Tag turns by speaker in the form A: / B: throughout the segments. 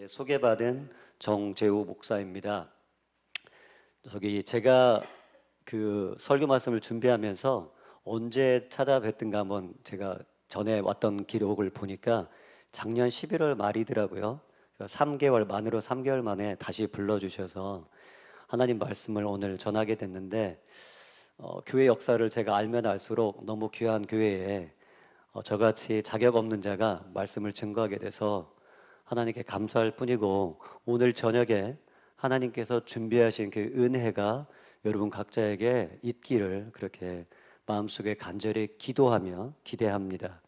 A: 소개받은 정재우 목사입니다. 제가 그 설교 말씀을 준비하면서 언제 찾아뵀든가 한번 제가 전에 왔던 기록을 보니까 작년 11월 말이더라고요. 3개월 만으로 3개월 만에 다시 불러주셔서 하나님 말씀을 오늘 전하게 됐는데 교회 역사를 제가 알면 알수록 너무 귀한 교회에 저같이 자격 없는 자가 말씀을 증거하게 돼서 하나님께 감사할 뿐이고, 오늘 저녁에 하나님께서 준비하신 그 은혜가 여러분 각자에게 있기를 그렇게 마음속에 간절히 기도하며 기대합니다.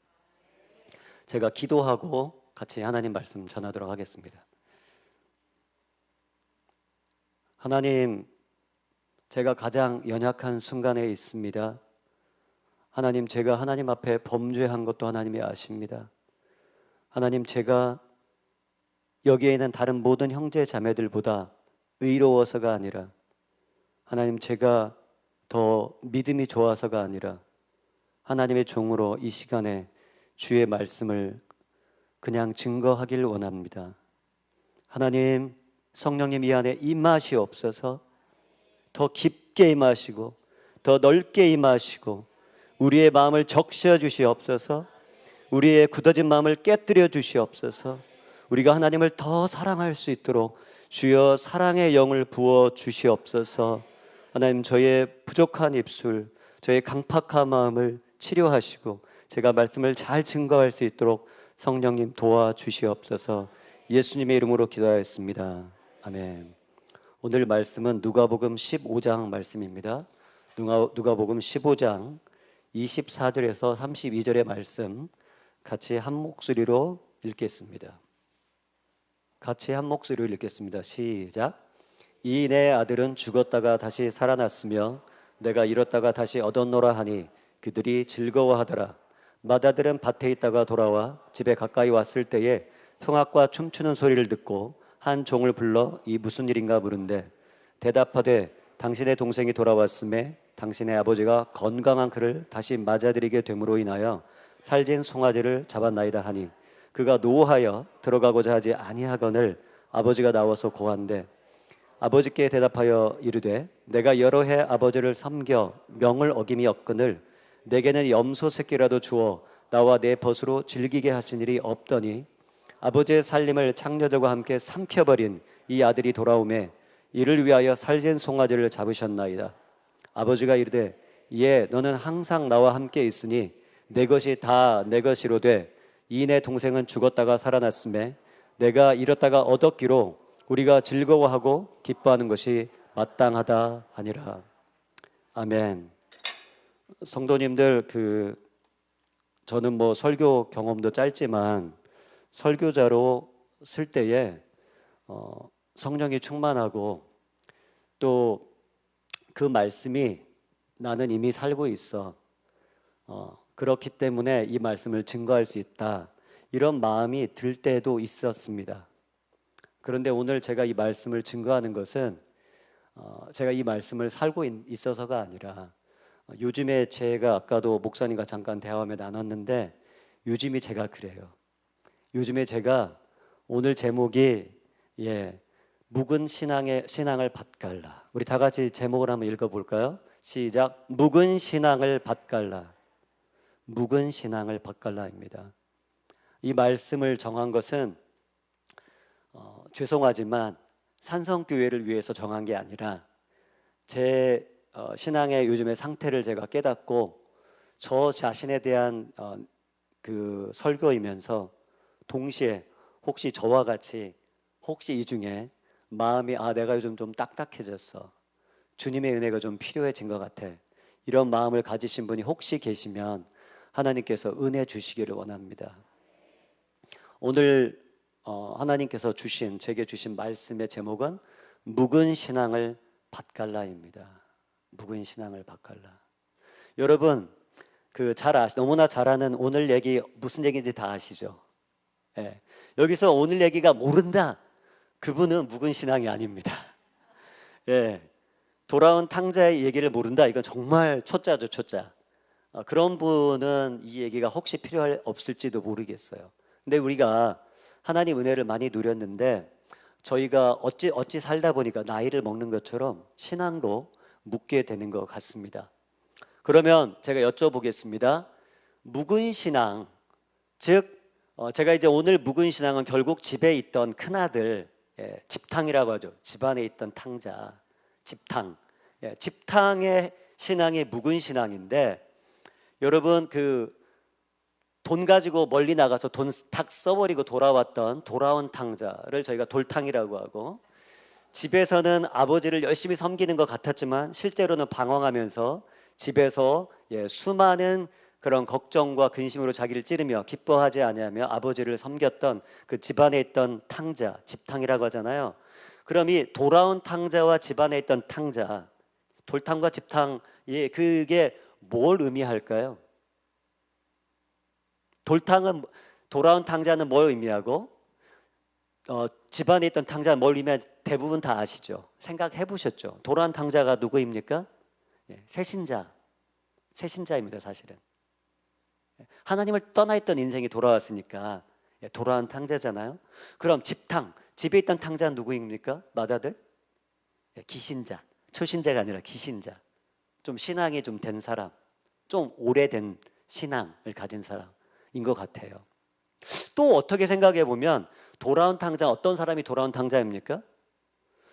A: 제가 기도하고 같이 하나님 말씀 전하도록 하겠습니다. 하나님, 제가 가장 연약한 순간에 있습니다. 하나님, 제가 하나님 앞에 범죄한 것도 하나님이 아십니다. 하나님, 제가 여기에 있는 다른 모든 형제 자매들보다 의로워서가 아니라, 하나님, 제가 더 믿음이 좋아서가 아니라 하나님의 종으로 이 시간에 주의 말씀을 그냥 증거하길 원합니다. 하나님, 성령님 이 안에 임하시옵소서. 더 깊게 임하시고 더 넓게 임하시고 우리의 마음을 적셔 주시옵소서. 우리의 굳어진 마음을 깨뜨려 주시옵소서. 우리가 하나님을 더 사랑할 수 있도록 주여 사랑의 영을 부어 주시옵소서. 하나님, 저의 부족한 입술, 저의 강팍한 마음을 치료하시고 제가 말씀을 잘 증거할 수 있도록 성령님 도와주시옵소서. 예수님의 이름으로 기도하였습니다. 아멘. 오늘 말씀은 누가복음 15장 말씀입니다. 누가복음 15장 24절에서 32절의 말씀 같이 한 목소리로 읽겠습니다. 같이 한 목소리로 읽겠습니다. 시작. 이 내 아들은 죽었다가 다시 살아났으며 내가 잃었다가 다시 얻었노라 하니 그들이 즐거워하더라. 맏아들은 밭에 있다가 돌아와 집에 가까이 왔을 때에 풍악과 춤추는 소리를 듣고 한 종을 불러 이 무슨 일인가 물은데 대답하되 당신의 동생이 돌아왔음에 당신의 아버지가 건강한 그를 다시 맞아들이게 됨으로 인하여 살진 송아지를 잡았나이다 하니 그가 노하여 들어가고자 하지 아니하거늘 아버지가 나와서 고한데 아버지께 대답하여 이르되 내가 여러 해 아버지를 섬겨 명을 어김이 없거늘 내게는 염소 새끼라도 주어 나와 내 벗으로 즐기게 하신 일이 없더니 아버지의 살림을 창녀들과 함께 삼켜버린 이 아들이 돌아오매 이를 위하여 살진 송아지를 잡으셨나이다. 아버지가 이르되 예, 너는 항상 나와 함께 있으니 내 것이 다 내 것이로되 이 내 동생은 죽었다가 살아났음에 내가 잃었다가 얻었기로 우리가 즐거워하고 기뻐하는 것이 마땅하다 하니라. 아멘. 성도님들, 저는 설교 경험도 짧지만 설교자로 쓸 때에 성령이 충만하고 또 그 말씀이 나는 이미 살고 있어. 그렇기 때문에 이 말씀을 증거할 수 있다. 이런 마음이 들 때도 있었습니다. 그런데 오늘 제가 이 말씀을 증거하는 것은 제가 이 말씀을 살고 있어서가 아니라 요즘에 제가 아까도 목사님과 잠깐 대화하며 나눴는데 요즘이 제가 그래요. 요즘에 제가 오늘 제목이 묵은 신앙을 밭갈라. 우리 다 같이 제목을 한번 읽어볼까요? 시작. 묵은 신앙을 밭갈라. 묵은 신앙을 밭갈라입니다. 이 말씀을 정한 것은 죄송하지만 산성교회를 위해서 정한 게 아니라 제 신앙의 요즘의 상태를 제가 깨닫고 저 자신에 대한 그 설교이면서 동시에 혹시 저와 같이 혹시 이 중에 마음이 내가 요즘 좀 딱딱해졌어, 주님의 은혜가 좀 필요해진 것 같아, 이런 마음을 가지신 분이 혹시 계시면 하나님께서 은혜 주시기를 원합니다. 오늘 하나님께서 제게 주신 말씀의 제목은 묵은 신앙을 밭갈라입니다. 묵은 신앙을 밭갈라. 여러분 너무나 잘 아는 오늘 얘기 무슨 얘기인지 다 아시죠? 여기서 오늘 얘기가 모른다, 그분은 묵은 신앙이 아닙니다. 돌아온 탕자의 얘기를 모른다, 이건 정말 초짜죠, 초짜. 그런 분은 이 얘기가 혹시 필요 없을지도 모르겠어요. 근데 우리가 하나님 은혜를 많이 누렸는데 저희가 어찌 살다 보니까 나이를 먹는 것처럼 신앙도 묵게 되는 것 같습니다. 그러면 제가 여쭤보겠습니다. 묵은 신앙, 즉 제가 이제 오늘 묵은 신앙은 결국 집에 있던 큰아들, 집탕이라고 하죠. 집안에 있던 탕자, 집탕. 집탕의 신앙이 묵은 신앙인데, 여러분 그 돈 가지고 멀리 나가서 돈 탁 써버리고 돌아온 탕자를 저희가 돌탕이라고 하고, 집에서는 아버지를 열심히 섬기는 것 같았지만 실제로는 방황하면서 집에서 수많은 그런 걱정과 근심으로 자기를 찌르며 기뻐하지 아니하며 아버지를 섬겼던 그 집안에 있던 탕자, 집탕이라고 하잖아요. 그럼 이 돌아온 탕자와 집안에 있던 탕자, 돌탕과 집탕, 그게 뭘 의미할까요? 돌아온 탕자는 뭘 의미하고 집안에 있던 탕자는 뭘 의미하는지 대부분 다 아시죠? 생각해 보셨죠? 돌아온 탕자가 누구입니까? 새신자입니다. 사실은 하나님을 떠나 있던 인생이 돌아왔으니까 돌아온 탕자잖아요. 그럼 집탕, 집에 있던 탕자는 누구입니까? 맏아들? 기신자, 초신자가 아니라 기신자. 좀 신앙이 좀 된 사람, 좀 오래된 신앙을 가진 사람인 것 같아요. 또 어떻게 생각해 보면 돌아온 탕자, 어떤 사람이 돌아온 탕자입니까?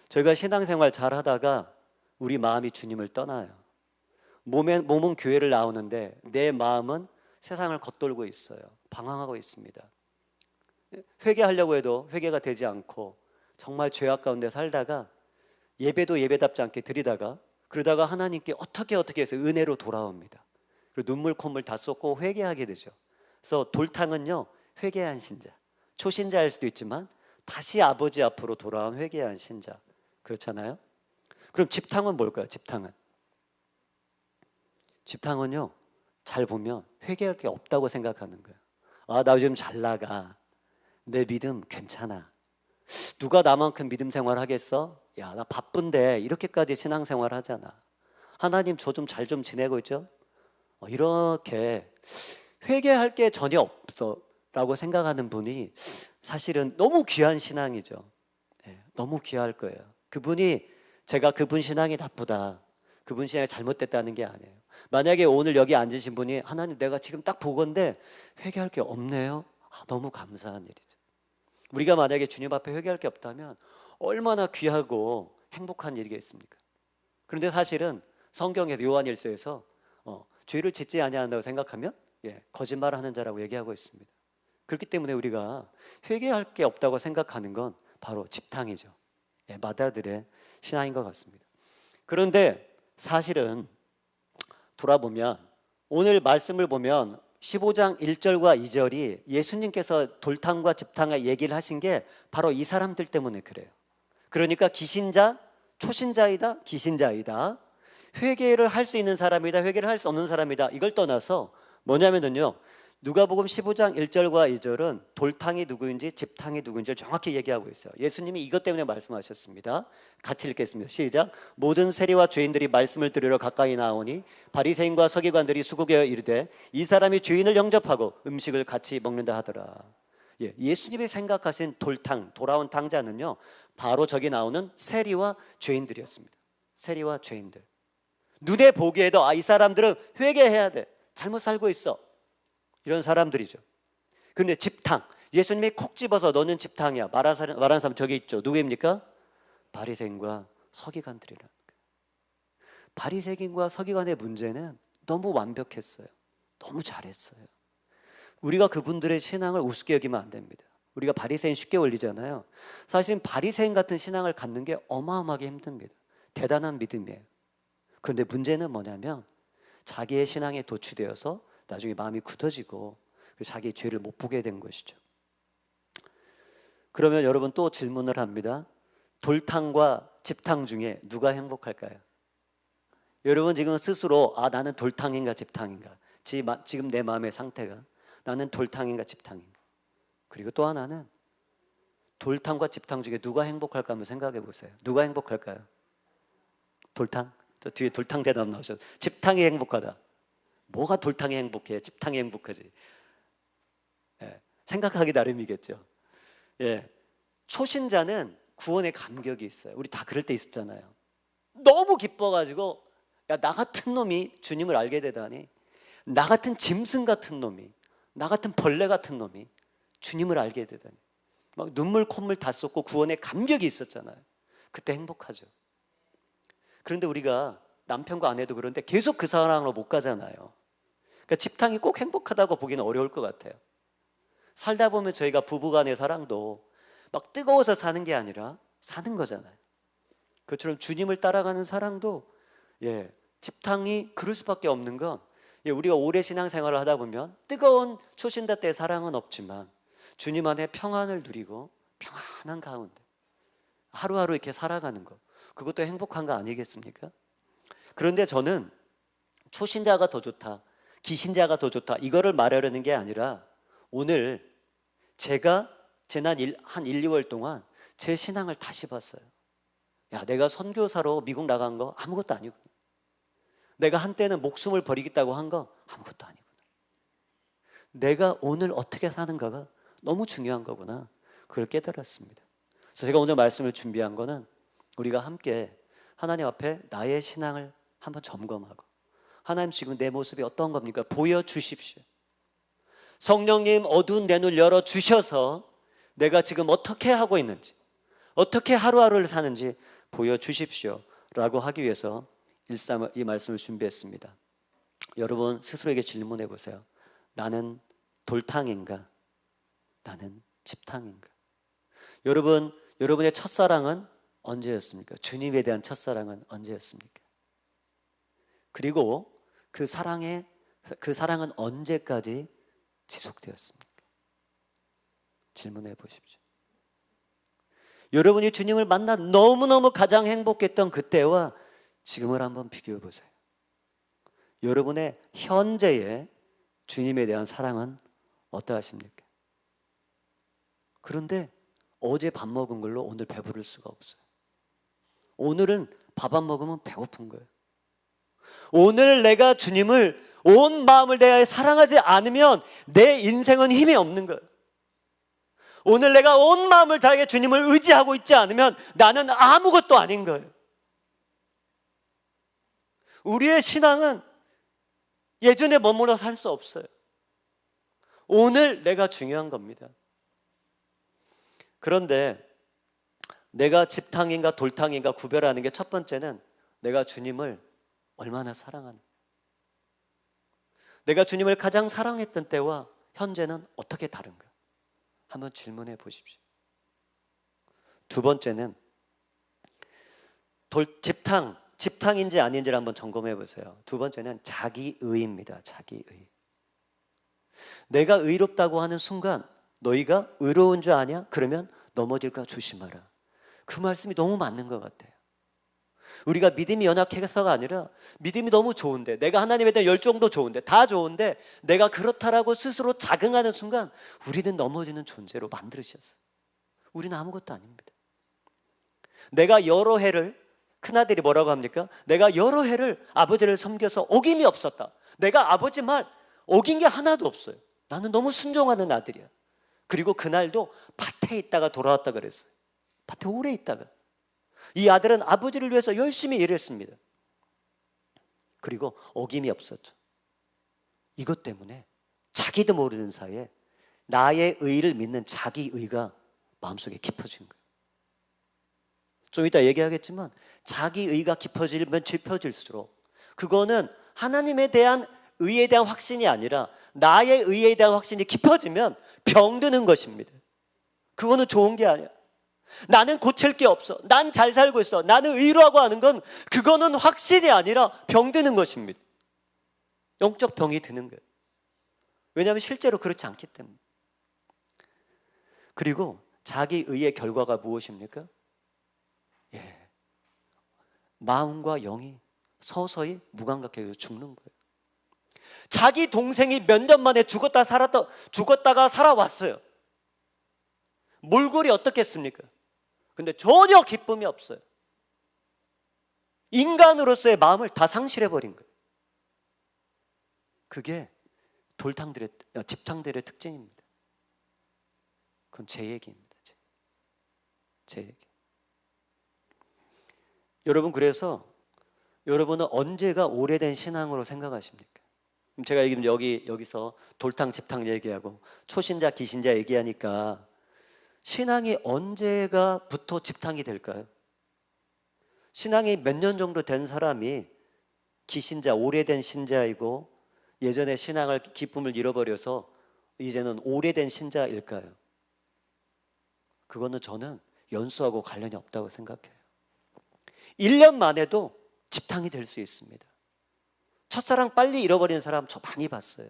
A: 저희가 신앙생활 잘 하다가 우리 마음이 주님을 떠나요. 몸은 교회를 나오는데 내 마음은 세상을 겉돌고 있어요. 방황하고 있습니다. 회개하려고 해도 회개가 되지 않고 정말 죄악 가운데 살다가 예배도 예배답지 않게 드리다가 그러다가 하나님께 어떻게 해서 은혜로 돌아옵니다. 그리고 눈물 콧물 다 쏟고 회개하게 되죠. 그래서 돌탕은요, 회개한 신자, 초신자일 수도 있지만 다시 아버지 앞으로 돌아온 회개한 신자, 그렇잖아요. 그럼 집탕은 뭘까요? 집탕은요, 잘 보면 회개할 게 없다고 생각하는 거예요. 아, 나 요즘 잘 나가, 내 믿음 괜찮아, 누가 나만큼 믿음 생활 하겠어? 야, 나 바쁜데 이렇게까지 신앙생활 하잖아, 하나님 저 좀 잘 좀 지내고 있죠? 이렇게 회개할 게 전혀 없어 라고 생각하는 분이 사실은 너무 귀한 신앙이죠. 너무 귀할 거예요. 제가 그분 신앙이 나쁘다, 그분 신앙이 잘못됐다는 게 아니에요. 만약에 오늘 여기 앉으신 분이 하나님 내가 지금 딱 보건데 회개할 게 없네요. 너무 감사한 일이죠. 우리가 만약에 주님 앞에 회개할 게 없다면 얼마나 귀하고 행복한 일이겠습니까? 그런데 사실은 성경에서 요한일서에서 죄를 짓지 아니한다고 생각하면 거짓말하는 자라고 얘기하고 있습니다. 그렇기 때문에 우리가 회개할 게 없다고 생각하는 건 바로 집탕이죠. 맏아들의 신앙인 것 같습니다. 그런데 사실은 돌아보면 오늘 말씀을 보면 15장 1절과 2절이 예수님께서 돌탕과 집탕의 얘기를 하신 게 바로 이 사람들 때문에 그래요. 그러니까 기신자, 초신자이다, 기신자이다, 회개를 할 수 있는 사람이다, 회개를 할 수 없는 사람이다, 이걸 떠나서 뭐냐면요, 누가복음 15장 1절과 2절은 돌탕이 누구인지 집탕이 누구인지를 정확히 얘기하고 있어요. 예수님이 이것 때문에 말씀하셨습니다. 같이 읽겠습니다. 시작. 모든 세리와 죄인들이 말씀을 들으러 가까이 나오니 바리새인과 서기관들이 수국에 이르되 이 사람이 죄인을 영접하고 음식을 같이 먹는다 하더라. 예수님이 생각하신 돌아온 탕자는요, 바로 저기 나오는 세리와 죄인들이었습니다. 세리와 죄인들. 눈에 보기에도 이 사람들은 회개해야 돼, 잘못 살고 있어, 이런 사람들이죠. 근데 집탕, 예수님이 콕 집어서 너는 집탕이야 말한 사람 저기 있죠. 누구입니까? 바리새인과 서기관들이라는 거예요. 바리새인과 서기관의 문제는 너무 완벽했어요. 너무 잘했어요. 우리가 그분들의 신앙을 우습게 여기면 안 됩니다. 우리가 바리새인 쉽게 올리잖아요. 사실은 바리새인 같은 신앙을 갖는 게 어마어마하게 힘듭니다. 대단한 믿음이에요. 그런데 문제는 뭐냐면 자기의 신앙에 도취되어서 나중에 마음이 굳어지고 자기의 죄를 못 보게 된 것이죠. 그러면 여러분 또 질문을 합니다. 돌탕과 집탕 중에 누가 행복할까요? 여러분 지금 스스로 나는 돌탕인가 집탕인가, 지금 내 마음의 상태가 나는 돌탕인가 집탕인가. 그리고 또 하나는 돌탕과 집탕 중에 누가 행복할까 한번 생각해 보세요. 누가 행복할까요? 돌탕? 저 뒤에 돌탕 대답 나오셨어요. 집탕이 행복하다. 뭐가 돌탕이 행복해? 집탕이 행복하지. 생각하기 나름이겠죠. 예, 초신자는 구원의 감격이 있어요. 우리 다 그럴 때 있었잖아요. 너무 기뻐가지고 야, 나 같은 놈이 주님을 알게 되다니, 나 같은 짐승 같은 놈이, 나 같은 벌레 같은 놈이 주님을 알게 되다니, 막 눈물 콧물 다 쏟고 구원의 감격이 있었잖아요. 그때 행복하죠. 그런데 우리가 남편과 아내도 그런데 계속 그 사랑으로 못 가잖아요. 그러니까 집탕이 꼭 행복하다고 보기는 어려울 것 같아요. 살다 보면 저희가 부부간의 사랑도 막 뜨거워서 사는 게 아니라 사는 거잖아요. 그처럼 주님을 따라가는 사랑도 집탕이 그럴 수밖에 없는 건, 우리가 오래 신앙생활을 하다 보면 뜨거운 초신자 때의 사랑은 없지만 주님 안에 평안을 누리고 평안한 가운데 하루하루 이렇게 살아가는 것, 그것도 행복한 거 아니겠습니까? 그런데 저는 초신자가 더 좋다, 기신자가 더 좋다, 이거를 말하려는 게 아니라, 오늘 제가 지난 한 1, 2월 동안 제 신앙을 다시 봤어요. 야, 내가 선교사로 미국 나간 거 아무것도 아니구나. 내가 한때는 목숨을 버리겠다고 한 거 아무것도 아니구나. 내가 오늘 어떻게 사는가가 너무 중요한 거구나. 그걸 깨달았습니다. 그래서 제가 오늘 말씀을 준비한 거는, 우리가 함께 하나님 앞에 나의 신앙을 한번 점검하고, 하나님 지금 내 모습이 어떤 겁니까? 보여주십시오. 성령님 어두운 내 눈을 열어주셔서 내가 지금 어떻게 하고 있는지, 어떻게 하루하루를 사는지 보여주십시오 라고 하기 위해서 이 말씀을 준비했습니다. 여러분 스스로에게 질문해 보세요. 나는 돌탕인가? 나는 집탕인가? 여러분의 첫사랑은 언제였습니까? 주님에 대한 첫사랑은 언제였습니까? 그리고 그 사랑은 언제까지 지속되었습니까? 질문해 보십시오. 여러분이 주님을 만나 너무너무 가장 행복했던 그때와 지금을 한번 비교해 보세요. 여러분의 현재의 주님에 대한 사랑은 어떠하십니까? 그런데 어제 밥 먹은 걸로 오늘 배부를 수가 없어요. 오늘은 밥 안 먹으면 배고픈 거예요. 오늘 내가 주님을 온 마음을 다해 사랑하지 않으면 내 인생은 힘이 없는 거예요. 오늘 내가 온 마음을 다해 주님을 의지하고 있지 않으면 나는 아무것도 아닌 거예요. 우리의 신앙은 예전에 머물러 살 수 없어요. 오늘 내가 중요한 겁니다. 그런데 내가 집탕인가 돌탕인가 구별하는 게, 첫 번째는 내가 주님을 얼마나 사랑하는가. 내가 주님을 가장 사랑했던 때와 현재는 어떻게 다른가 한번 질문해 보십시오. 두 번째는 집탕인지 아닌지를 한번 점검해 보세요. 두 번째는 자기의입니다. 자기의. 내가 의롭다고 하는 순간 너희가 의로운 줄 아냐? 그러면 넘어질까 조심하라. 그 말씀이 너무 맞는 것 같아요. 우리가 믿음이 연약해서가 아니라 믿음이 너무 좋은데, 내가 하나님에 대한 열정도 좋은데, 다 좋은데 내가 그렇다라고 스스로 자긍하는 순간 우리는 넘어지는 존재로 만들으셨어요. 우리는 아무것도 아닙니다. 내가 여러 해를, 큰아들이 뭐라고 합니까? 내가 여러 해를 아버지를 섬겨서 어김이 없었다. 내가 아버지 말 어긴 게 하나도 없어요. 나는 너무 순종하는 아들이야. 그리고 그날도 밭에 있다가 돌아왔다 그랬어요. 밭에 오래 있다가. 이 아들은 아버지를 위해서 열심히 일했습니다. 그리고 어김이 없었죠. 이것 때문에 자기도 모르는 사이에 나의 의를 믿는 자기의가 마음속에 깊어진 거예요. 좀 이따 얘기하겠지만 자기의가 깊어지면 깊어질수록 그거는 하나님에 대한 의에 대한 확신이 아니라 나의 의에 대한 확신이 깊어지면 병드는 것입니다. 그거는 좋은 게 아니야. 나는 고칠 게 없어, 난 잘 살고 있어, 나는 의로하고 하는 건, 그거는 확신이 아니라 병드는 것입니다. 영적 병이 드는 거예요. 왜냐하면 실제로 그렇지 않기 때문에. 그리고 자기의의 결과가 무엇입니까? 마음과 영이 서서히 무감각해져 죽는 거예요. 자기 동생이 몇 년 만에 죽었다가 살아왔어요. 몰골이 어떻겠습니까? 근데 전혀 기쁨이 없어요. 인간으로서의 마음을 다 상실해버린 거예요. 그게 집탕들의 특징입니다. 그건 제 얘기입니다. 제 얘기. 여러분, 그래서 여러분은 언제가 오래된 신앙으로 생각하십니까? 제가 여기서 돌탕 집탕 얘기하고 초신자 기신자 얘기하니까 신앙이 언제가부터 집탕이 될까요? 신앙이 몇 년 정도 된 사람이 기신자, 오래된 신자이고 예전에 신앙을 기쁨을 잃어버려서 이제는 오래된 신자일까요? 그거는 저는 연수하고 관련이 없다고 생각해요. 1년 만에도 집탕이 될 수 있습니다. 첫사랑 빨리 잃어버리는 사람 저 많이 봤어요.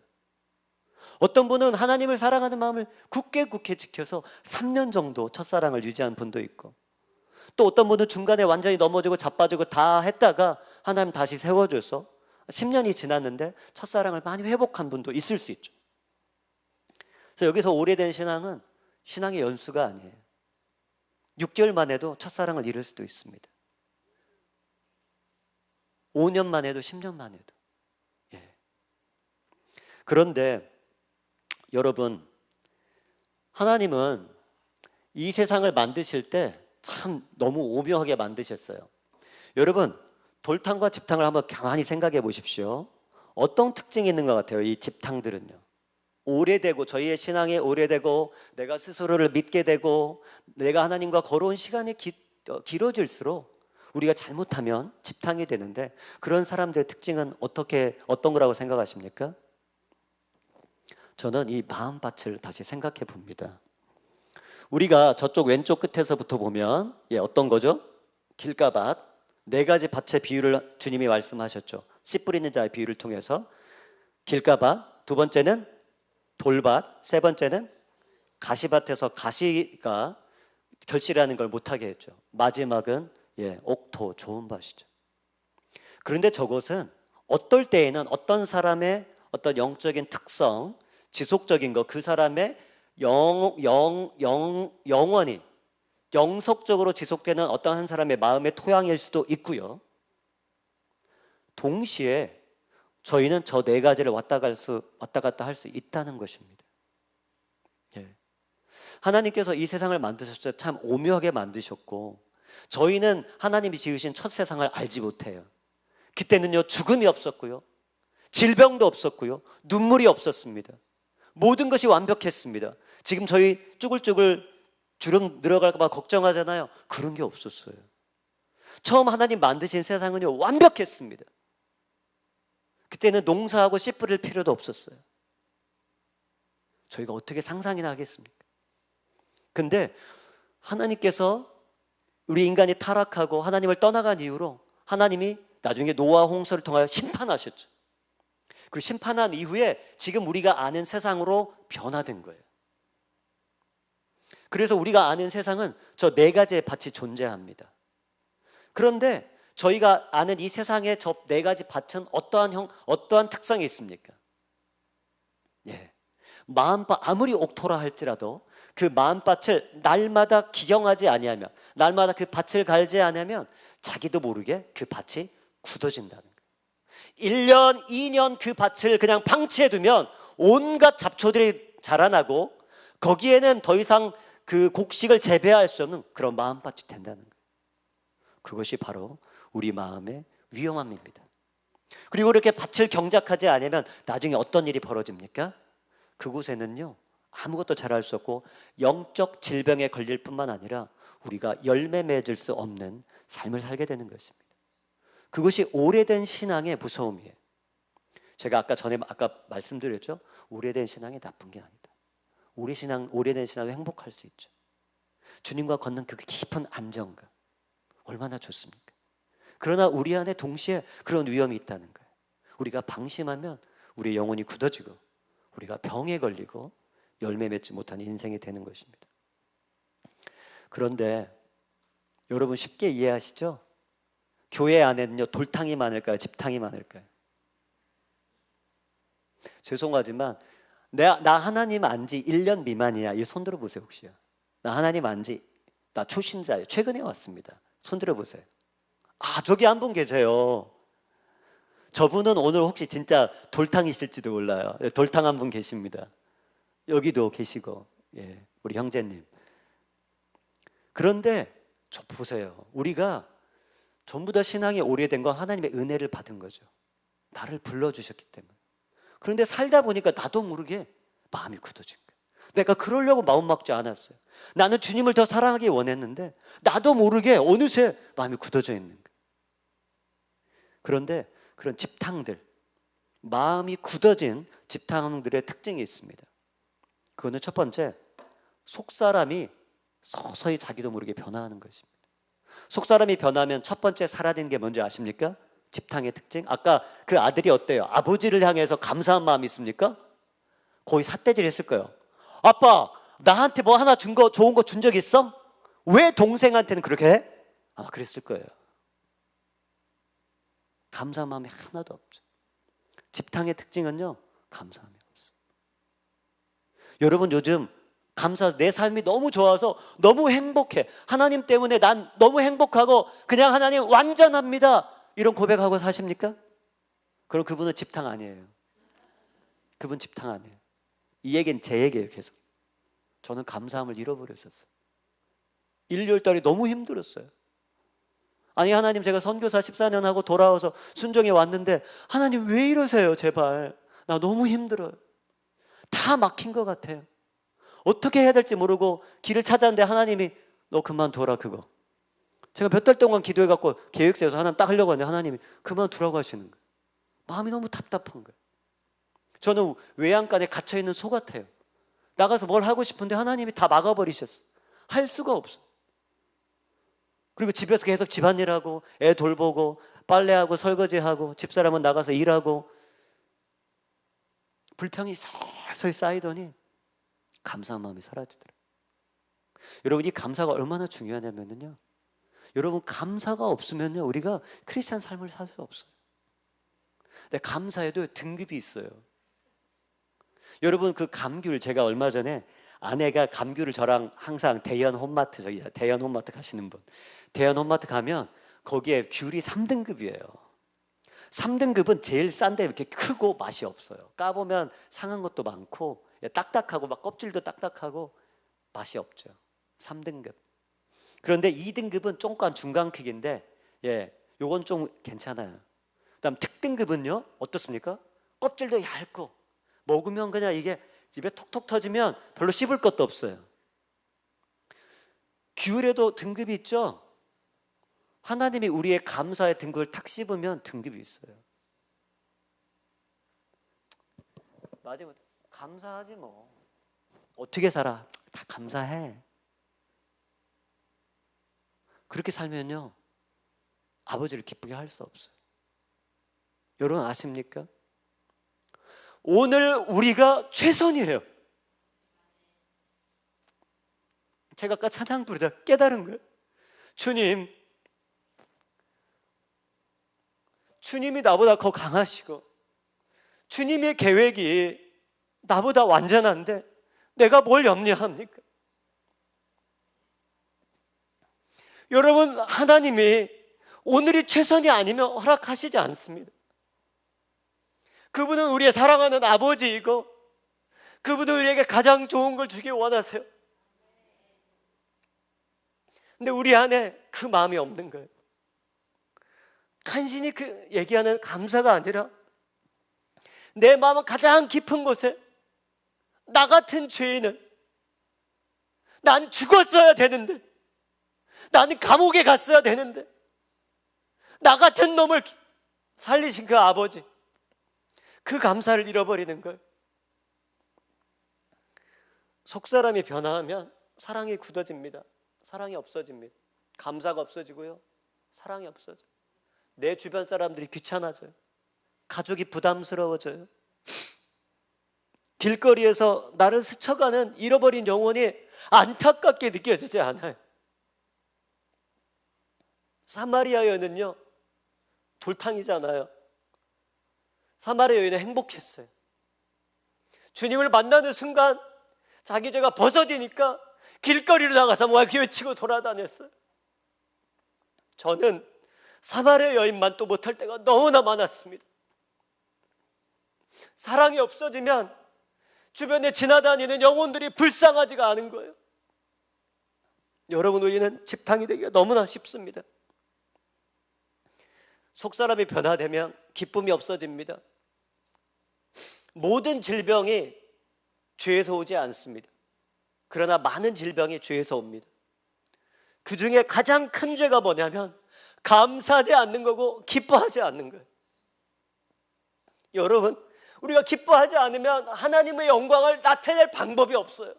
A: 어떤 분은 하나님을 사랑하는 마음을 굳게 지켜서 3년 정도 첫사랑을 유지한 분도 있고, 또 어떤 분은 중간에 완전히 넘어지고 자빠지고 다 했다가 하나님 다시 세워줘서 10년이 지났는데 첫사랑을 많이 회복한 분도 있을 수 있죠. 그래서 여기서 오래된 신앙은 신앙의 연수가 아니에요. 6개월 만에도 첫사랑을 잃을 수도 있습니다. 5년 만에도 10년 만에도. 예. 그런데 여러분, 하나님은 이 세상을 만드실 때 참 너무 오묘하게 만드셨어요. 여러분, 돌탕과 집탕을 한번 가만히 생각해 보십시오. 어떤 특징이 있는 것 같아요? 이 집탕들은요, 오래되고 저희의 신앙이 오래되고 내가 스스로를 믿게 되고 내가 하나님과 걸어온 시간이 길어질수록 우리가 잘못하면 집탕이 되는데, 그런 사람들의 특징은 어떤 거라고 생각하십니까? 저는 이 마음밭을 다시 생각해 봅니다. 우리가 저쪽 왼쪽 끝에서부터 보면 어떤 거죠? 길가밭, 4가지 밭의 비유를 주님이 말씀하셨죠. 씨 뿌리는 자의 비유를 통해서. 길가밭, 두 번째는 돌밭, 세 번째는 가시밭에서 가시가 결실하는 걸 못하게 했죠. 마지막은 옥토, 좋은 밭이죠. 그런데 저것은 어떨 때에는 어떤 사람의 어떤 영적인 특성, 지속적인 거, 그 사람의 영원히 영속적으로 지속되는 어떤 한 사람의 마음의 토양일 수도 있고요. 동시에 저희는 저 4가지를 왔다 갔다 할 수 있다는 것입니다. 하나님께서 이 세상을 만드셨을 때 참 오묘하게 만드셨고, 저희는 하나님이 지으신 첫 세상을 알지 못해요. 그때는요, 죽음이 없었고요, 질병도 없었고요, 눈물이 없었습니다. 모든 것이 완벽했습니다. 지금 저희 쭈글쭈글 주름 늘어갈까 봐 걱정하잖아요. 그런 게 없었어요. 처음 하나님 만드신 세상은요, 완벽했습니다. 그때는 농사하고 씨 뿌릴 필요도 없었어요. 저희가 어떻게 상상이나 하겠습니까? 근데 하나님께서 우리 인간이 타락하고 하나님을 떠나간 이후로 하나님이 나중에 노아 홍수를 통하여 심판하셨죠. 그 심판한 이후에 지금 우리가 아는 세상으로 변화된 거예요. 그래서 우리가 아는 세상은 저 4가지의 밭이 존재합니다. 그런데 저희가 아는 이 세상의 저 4가지 밭은 어떠한 특성이 있습니까? 마음밭, 아무리 옥토라 할지라도 그 마음밭을 날마다 기경하지 아니하면, 날마다 그 밭을 갈지 않으면 자기도 모르게 그 밭이 굳어진다는 거예요. 1년, 2년 그 밭을 그냥 방치해두면 온갖 잡초들이 자라나고 거기에는 더 이상 그 곡식을 재배할 수 없는 그런 마음밭이 된다는 거예요. 그것이 바로 우리 마음의 위험함입니다. 그리고 이렇게 밭을 경작하지 않으면 나중에 어떤 일이 벌어집니까? 그곳에는요, 아무것도 자랄 수 없고 영적 질병에 걸릴 뿐만 아니라 우리가 열매 맺을 수 없는 삶을 살게 되는 것입니다. 그것이 오래된 신앙의 무서움이에요. 제가 아까 말씀드렸죠. 오래된 신앙이 나쁜 게 아니다. 오래된 신앙은 행복할 수 있죠. 주님과 걷는 그 깊은 안정감, 얼마나 좋습니까? 그러나 우리 안에 동시에 그런 위험이 있다는 거예요. 우리가 방심하면 우리의 영혼이 굳어지고 우리가 병에 걸리고 열매 맺지 못하는 인생이 되는 것입니다. 그런데 여러분, 쉽게 이해하시죠? 교회 안에는요, 돌탕이 많을까요? 집탕이 많을까요? 죄송하지만 나 하나님 안지 1년 미만이야. 이 손 들어보세요. 혹시요. 나 하나님 안지, 나 초신자예요. 최근에 왔습니다. 손 들어보세요. 저기 한 분 계세요. 저분은 오늘 혹시 진짜 돌탕이실지도 몰라요. 돌탕 한 분 계십니다. 여기도 계시고, 우리 형제님. 그런데 저 보세요. 우리가 전부 다 신앙이 오래된 건 하나님의 은혜를 받은 거죠. 나를 불러주셨기 때문에. 그런데 살다 보니까 나도 모르게 마음이 굳어진 거예요. 내가 그러려고 마음 먹지 않았어요. 나는 주님을 더 사랑하기 원했는데 나도 모르게 어느새 마음이 굳어져 있는 거예요. 그런데 그런 집탕들, 마음이 굳어진 집탕들의 특징이 있습니다. 그거는 첫 번째, 속사람이 서서히 자기도 모르게 변화하는 것입니다. 속사람이 변하면 첫 번째 사라지는 게 뭔지 아십니까? 집탕의 특징. 아까 그 아들이 어때요? 아버지를 향해서 감사한 마음이 있습니까? 거의 삿대질 했을 거예요. 아빠, 나한테 뭐 하나 준 거, 좋은 거 준 적 있어? 왜 동생한테는 그렇게 해? 아마 그랬을 거예요. 감사한 마음이 하나도 없죠. 집탕의 특징은요, 감사함이 없어요. 여러분, 요즘 내 삶이 너무 좋아서 너무 행복해. 하나님 때문에 난 너무 행복하고 그냥 하나님 완전합니다. 이런 고백하고 사십니까? 그럼 그분은 집탕 아니에요. 그분 집탕 아니에요. 이 얘기는 제 얘기예요. 계속 저는 감사함을 잃어버렸었어요. 1~2월달이 너무 힘들었어요. 아니 하나님, 제가 선교사 14년 하고 돌아와서 순종해 왔는데 하나님 왜 이러세요? 제발, 나 너무 힘들어요. 다 막힌 것 같아요. 어떻게 해야 될지 모르고 길을 찾았는데 하나님이 너 그만둬라 그거. 제가 몇 달 동안 기도해갖고 계획서에서 하나님 딱 하려고 하는데 하나님이 그만두라고 하시는 거예요. 마음이 너무 답답한 거예요. 저는 외양간에 갇혀있는 소 같아요. 나가서 뭘 하고 싶은데 하나님이 다 막아버리셨어요. 할 수가 없어. 그리고 집에서 계속 집안일하고 애 돌보고 빨래하고 설거지하고 집사람은 나가서 일하고 불평이 서서히 쌓이더니 감사한 마음이 사라지더라고요. 여러분, 이 감사가 얼마나 중요하냐면요, 여러분 감사가 없으면요 우리가 크리스찬 삶을 살 수 없어요. 근데 감사에도 등급이 있어요. 여러분, 그 감귤, 제가 얼마 전에 아내가 감귤을 저랑 항상 대현 홈마트, 저기 대현 홈마트 가시는 분, 대현 홈마트 가면 거기에 귤이 3등급이에요 3등급은 제일 싼데 이렇게 크고 맛이 없어요. 까보면 상한 것도 많고 딱딱하고 막 껍질도 딱딱하고 맛이 없죠. 3등급. 그런데 2등급은 조금 중간 크기인데 요건 좀 괜찮아요. 그다음 특등급은요 어떻습니까? 껍질도 얇고 먹으면 그냥 이게 입에 톡톡 터지면 별로 씹을 것도 없어요. 귤에도 등급이 있죠. 하나님이 우리의 감사의 등급을 탁 씹으면 등급이 있어요. 마지막에 감사하지 뭐. 어떻게 살아? 다 감사해. 그렇게 살면요 아버지를 기쁘게 할 수 없어요. 여러분 아십니까? 오늘 우리가 최선이에요. 제가 아까 찬양 부르다 깨달은 거예요. 주님이 나보다 더 강하시고 주님의 계획이 나보다 완전한데 내가 뭘 염려합니까? 여러분, 하나님이 오늘이 최선이 아니면 허락하시지 않습니다. 그분은 우리의 사랑하는 아버지이고 그분은 우리에게 가장 좋은 걸 주기 원하세요. 근데 우리 안에 그 마음이 없는 거예요. 간신히 그 얘기하는 감사가 아니라 내 마음 가장 깊은 곳에 나 같은 죄인은 난 죽었어야 되는데, 나는 감옥에 갔어야 되는데 나 같은 놈을 살리신 그 아버지, 그 감사를 잃어버리는 거예요. 속사람이 변화하면 사랑이 굳어집니다. 사랑이 없어집니다. 감사가 없어지고요, 사랑이 없어져요. 내 주변 사람들이 귀찮아져요. 가족이 부담스러워져요. 길거리에서 나를 스쳐가는 잃어버린 영혼이 안타깝게 느껴지지 않아요. 사마리아 여인은요 돌탕이잖아요. 사마리아 여인은 행복했어요. 주님을 만나는 순간 자기 죄가 벗어지니까 길거리로 나가서 막 외치고 돌아다녔어요. 저는 사마리아 여인만 또 못할 때가 너무나 많았습니다. 사랑이 없어지면 주변에 지나다니는 영혼들이 불쌍하지가 않은 거예요. 여러분, 우리는 집탕이 되기가 너무나 쉽습니다. 속사람이 변화되면 기쁨이 없어집니다. 모든 질병이 죄에서 오지 않습니다. 그러나 많은 질병이 죄에서 옵니다. 그 중에 가장 큰 죄가 뭐냐면 감사하지 않는 거고 기뻐하지 않는 거예요. 여러분, 우리가 기뻐하지 않으면 하나님의 영광을 나타낼 방법이 없어요.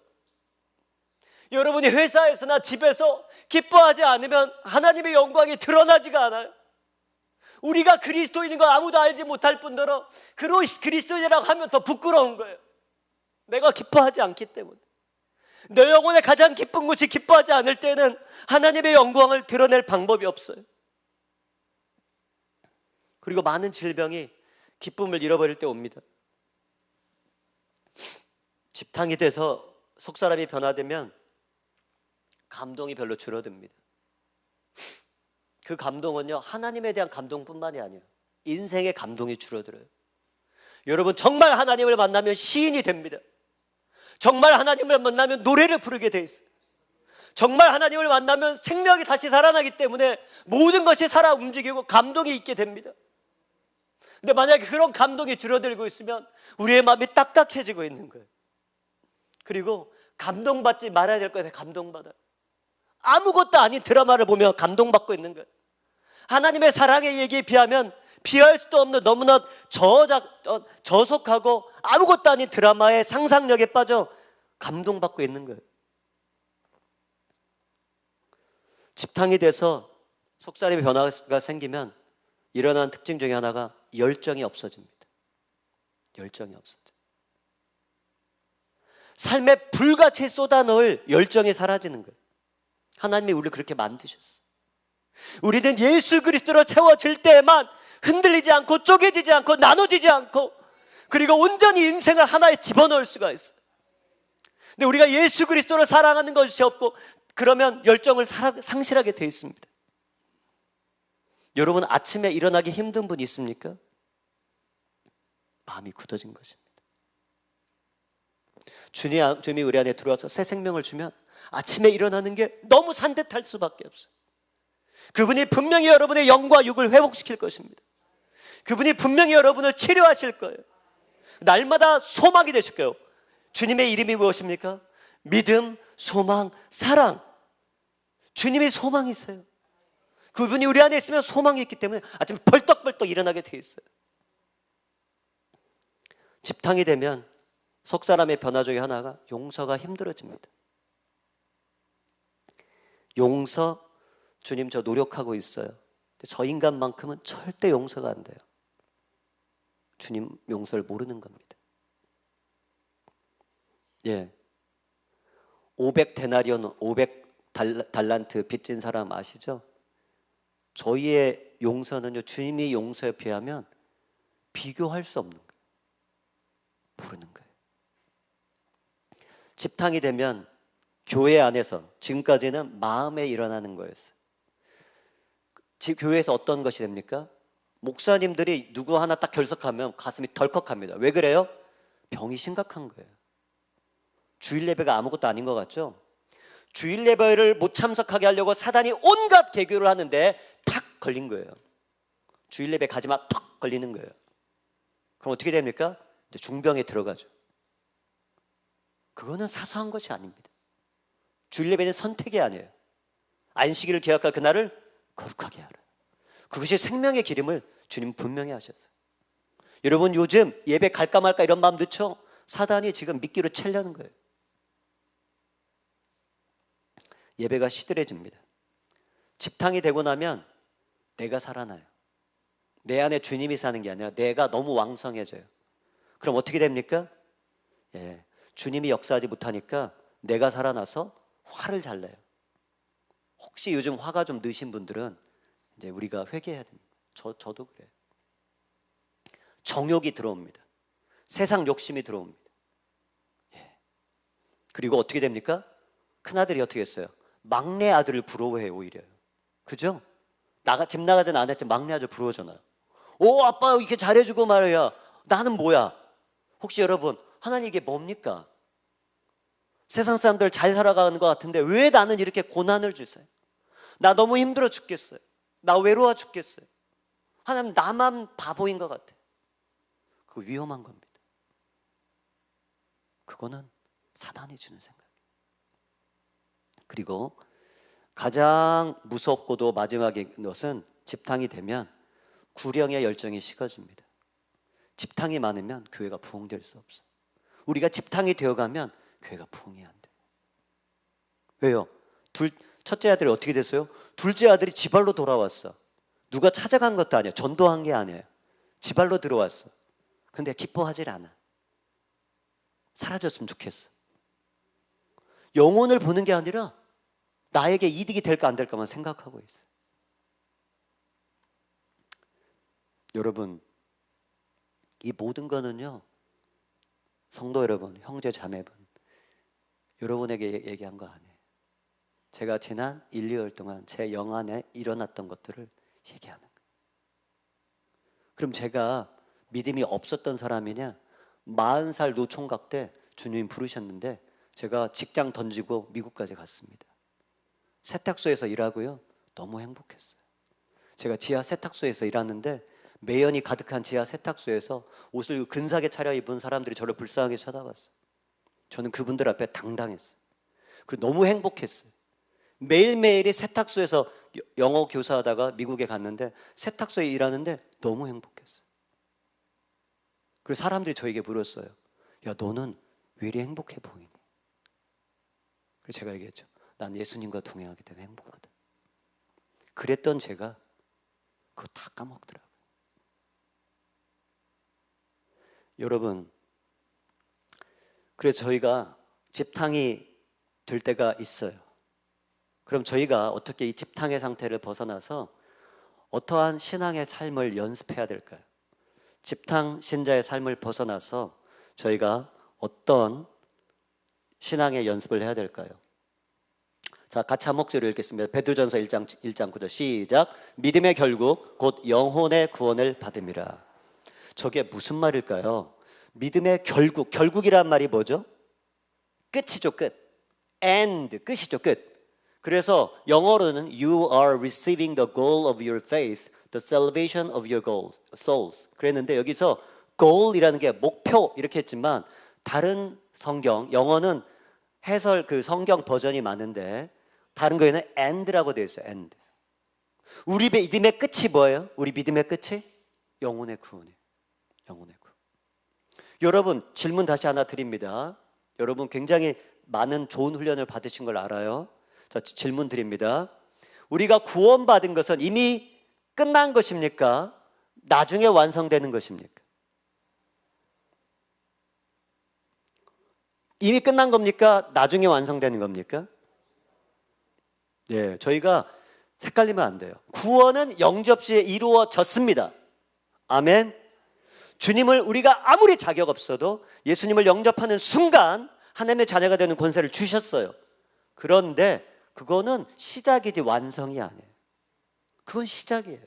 A: 여러분이 회사에서나 집에서 기뻐하지 않으면 하나님의 영광이 드러나지가 않아요. 우리가 그리스도인인 걸 아무도 알지 못할 뿐더러 그리스도인이라고 하면 더 부끄러운 거예요. 내가 기뻐하지 않기 때문에. 내 영혼의 가장 기쁜 곳이 기뻐하지 않을 때는 하나님의 영광을 드러낼 방법이 없어요. 그리고 많은 질병이 기쁨을 잃어버릴 때 옵니다. 집탕이 돼서 속사람이 변화되면 감동이 별로 줄어듭니다. 그 감동은요, 하나님에 대한 감동뿐만이 아니에요. 인생의 감동이 줄어들어요. 여러분, 정말 하나님을 만나면 시인이 됩니다. 정말 하나님을 만나면 노래를 부르게 돼 있어요. 정말 하나님을 만나면 생명이 다시 살아나기 때문에 모든 것이 살아 움직이고 감동이 있게 됩니다. 근데 만약에 그런 감동이 줄어들고 있으면 우리의 마음이 딱딱해지고 있는 거예요. 그리고 감동받지 말아야 될 것에 감동받아요. 아무것도 아닌 드라마를 보며 감동받고 있는 거예요. 하나님의 사랑의 얘기에 비하면 비할 수도 없는 너무나 저속하고 아무것도 아닌 드라마의 상상력에 빠져 감동받고 있는 거예요. 집탕이 돼서 속사람의 변화가 생기면 일어나는 특징 중에 하나가 열정이 없어집니다. 열정이 없어져. 삶에 불같이 쏟아넣을 열정이 사라지는 거예요. 하나님이 우리를 그렇게 만드셨어요. 우리는 예수 그리스도로 채워질 때에만 흔들리지 않고 쪼개지지 않고 나눠지지 않고 그리고 온전히 인생을 하나에 집어넣을 수가 있어요. 근데 우리가 예수 그리스도를 사랑하는 것이 없고 그러면 열정을 상실하게 돼 있습니다. 여러분, 아침에 일어나기 힘든 분 있습니까? 마음이 굳어진 것입니다. 주님이 우리 안에 들어와서 새 생명을 주면 아침에 일어나는 게 너무 산뜻할 수밖에 없어요. 그분이 분명히 여러분의 영과 육을 회복시킬 것입니다. 그분이 분명히 여러분을 치료하실 거예요. 날마다 소망이 되실 거예요. 주님의 이름이 무엇입니까? 믿음, 소망, 사랑. 주님이 소망이세요. 그분이 우리 안에 있으면 소망이 있기 때문에 아침에 벌떡벌떡 일어나게 되어 있어요. 집탕이 되면 속사람의 변화 중에 하나가 용서가 힘들어집니다. 용서, 주님 저 노력하고 있어요. 저 인간만큼은 절대 용서가 안 돼요. 주님 용서를 모르는 겁니다. 예, 500데나리온 500달란트 빚진 사람 아시죠? 저희의 용서는요, 주님의 용서에 비하면 비교할 수 없는 거예요. 모르는 거예요. 집탕이 되면 교회 안에서 지금까지는 마음에 일어나는 거였어요. 교회에서 어떤 것이 됩니까? 목사님들이 누구 하나 딱 결석하면 가슴이 덜컥합니다. 왜 그래요? 병이 심각한 거예요. 주일 예배가 아무것도 아닌 것 같죠? 주일 예배를 못 참석하게 하려고 사단이 온갖 개교를 하는데 탁 걸린 거예요. 주일 예배 가지마 턱 걸리는 거예요. 그럼 어떻게 됩니까? 이제 중병에 들어가죠. 그거는 사소한 것이 아닙니다. 주일 예배는 선택이 아니에요. 안식일을 기억할 그날을 거룩하게 하라. 그것이 생명의 기름을 주님 분명히 하셨어요. 여러분, 요즘 예배 갈까 말까 이런 마음 넣죠? 사단이 지금 미끼로 채려는 거예요. 예배가 시들해집니다. 집탕이 되고 나면 내가 살아나요. 내 안에 주님이 사는 게 아니라 내가 너무 왕성해져요. 그럼 어떻게 됩니까? 예, 주님이 역사하지 못하니까 내가 살아나서 화를 잘 내요. 혹시 요즘 화가 좀 느신 분들은 이제 우리가 회개해야 됩니다. 저도 그래요. 정욕이 들어옵니다. 세상 욕심이 들어옵니다. 예. 그리고 어떻게 됩니까? 큰아들이 어떻게 했어요? 막내 아들을 부러워해요, 오히려. 그죠? 집 나가진 않았지만 막내 아들 부러워잖아요. 오, 아빠 이렇게 잘해주고 말이야. 나는 뭐야? 혹시 여러분, 하나님 이게 뭡니까? 세상 사람들 잘 살아가는 것 같은데 왜 나는 이렇게 고난을 주세요? 나 너무 힘들어 죽겠어요. 나 외로워 죽겠어요. 하나님, 나만 바보인 것 같아. 그거 위험한 겁니다. 그거는 사단이 주는 생각이에요. 그리고 가장 무섭고도 마지막인 것은 집탕이 되면 구령의 열정이 식어집니다. 집탕이 많으면 교회가 부흥될 수 없어요. 우리가 집탕이 되어가면 교회가 부흥이 안 돼요. 왜요? 첫째 아들이 어떻게 됐어요? 둘째 아들이 지발로 돌아왔어. 누가 찾아간 것도 아니야. 전도한 게 아니에요. 지발로 들어왔어. 근데 기뻐하질 않아. 사라졌으면 좋겠어. 영혼을 보는 게 아니라 나에게 이득이 될까 안 될까만 생각하고 있어요. 여러분, 이 모든 거는요, 성도 여러분, 형제 자매분, 여러분에게 얘기한 거 아니에요. 제가 지난 1, 2월 동안 제 영 안에 일어났던 것들을 얘기하는 거예요. 그럼 제가 믿음이 없었던 사람이냐? 40살 노총각 때 주님 부르셨는데 제가 직장 던지고 미국까지 갔습니다. 세탁소에서 일하고요, 너무 행복했어요. 제가 지하 세탁소에서 일하는데 매연이 가득한 지하 세탁소에서 옷을 근사하게 차려입은 사람들이 저를 불쌍하게 쳐다봤어요. 저는 그분들 앞에 당당했어요. 그리고 너무 행복했어요. 매일매일이 세탁소에서 영어 교사하다가 미국에 갔는데 세탁소에 일하는데 너무 행복했어요. 그래서 사람들이 저에게 물었어요. 야, 너는 왜 이리 행복해 보이니? 그래서 제가 얘기했죠. 난 예수님과 동행하기 때문에 행복하다. 그랬던 제가 그거 다 까먹더라고요. 여러분, 그래서 저희가 집탕이 될 때가 있어요. 그럼 저희가 어떻게 이 집탕의 상태를 벗어나서 어떠한 신앙의 삶을 연습해야 될까요? 집탕 신자의 삶을 벗어나서 저희가 어떤 신앙의 연습을 해야 될까요? 자, 같이 한 목소리로 읽겠습니다. 베드로전서 1장 9절 시작. 믿음의 결국 곧 영혼의 구원을 받음이라. 저게 무슨 말일까요? 믿음의 결국이란 말이 뭐죠? 끝이죠, 끝. end, 끝이죠, 끝. 그래서 영어로는 You are receiving the goal of your faith, the salvation of your souls. 그랬는데 여기서 goal이라는 게 목표 이렇게 했지만 다른 성경, 영어는 해설 그 성경 버전이 많은데 다른 거에는 end라고 되어 있어요. end. 우리 믿음의 끝이 뭐예요? 우리 믿음의 끝이 영혼의 구원이에요. 영혼의 구원. 여러분, 질문 다시 하나 드립니다. 여러분 굉장히 많은 좋은 훈련을 받으신 걸 알아요. 자, 질문 드립니다. 우리가 구원받은 것은 이미 끝난 것입니까? 나중에 완성되는 것입니까? 이미 끝난 겁니까? 나중에 완성되는 겁니까? 네, 저희가 헷갈리면 안 돼요. 구원은 영접시에 이루어졌습니다. 아멘. 주님을 우리가 아무리 자격 없어도 예수님을 영접하는 순간 하나님의 자녀가 되는 권세를 주셨어요. 그런데 그거는 시작이지 완성이 아니에요. 그건 시작이에요.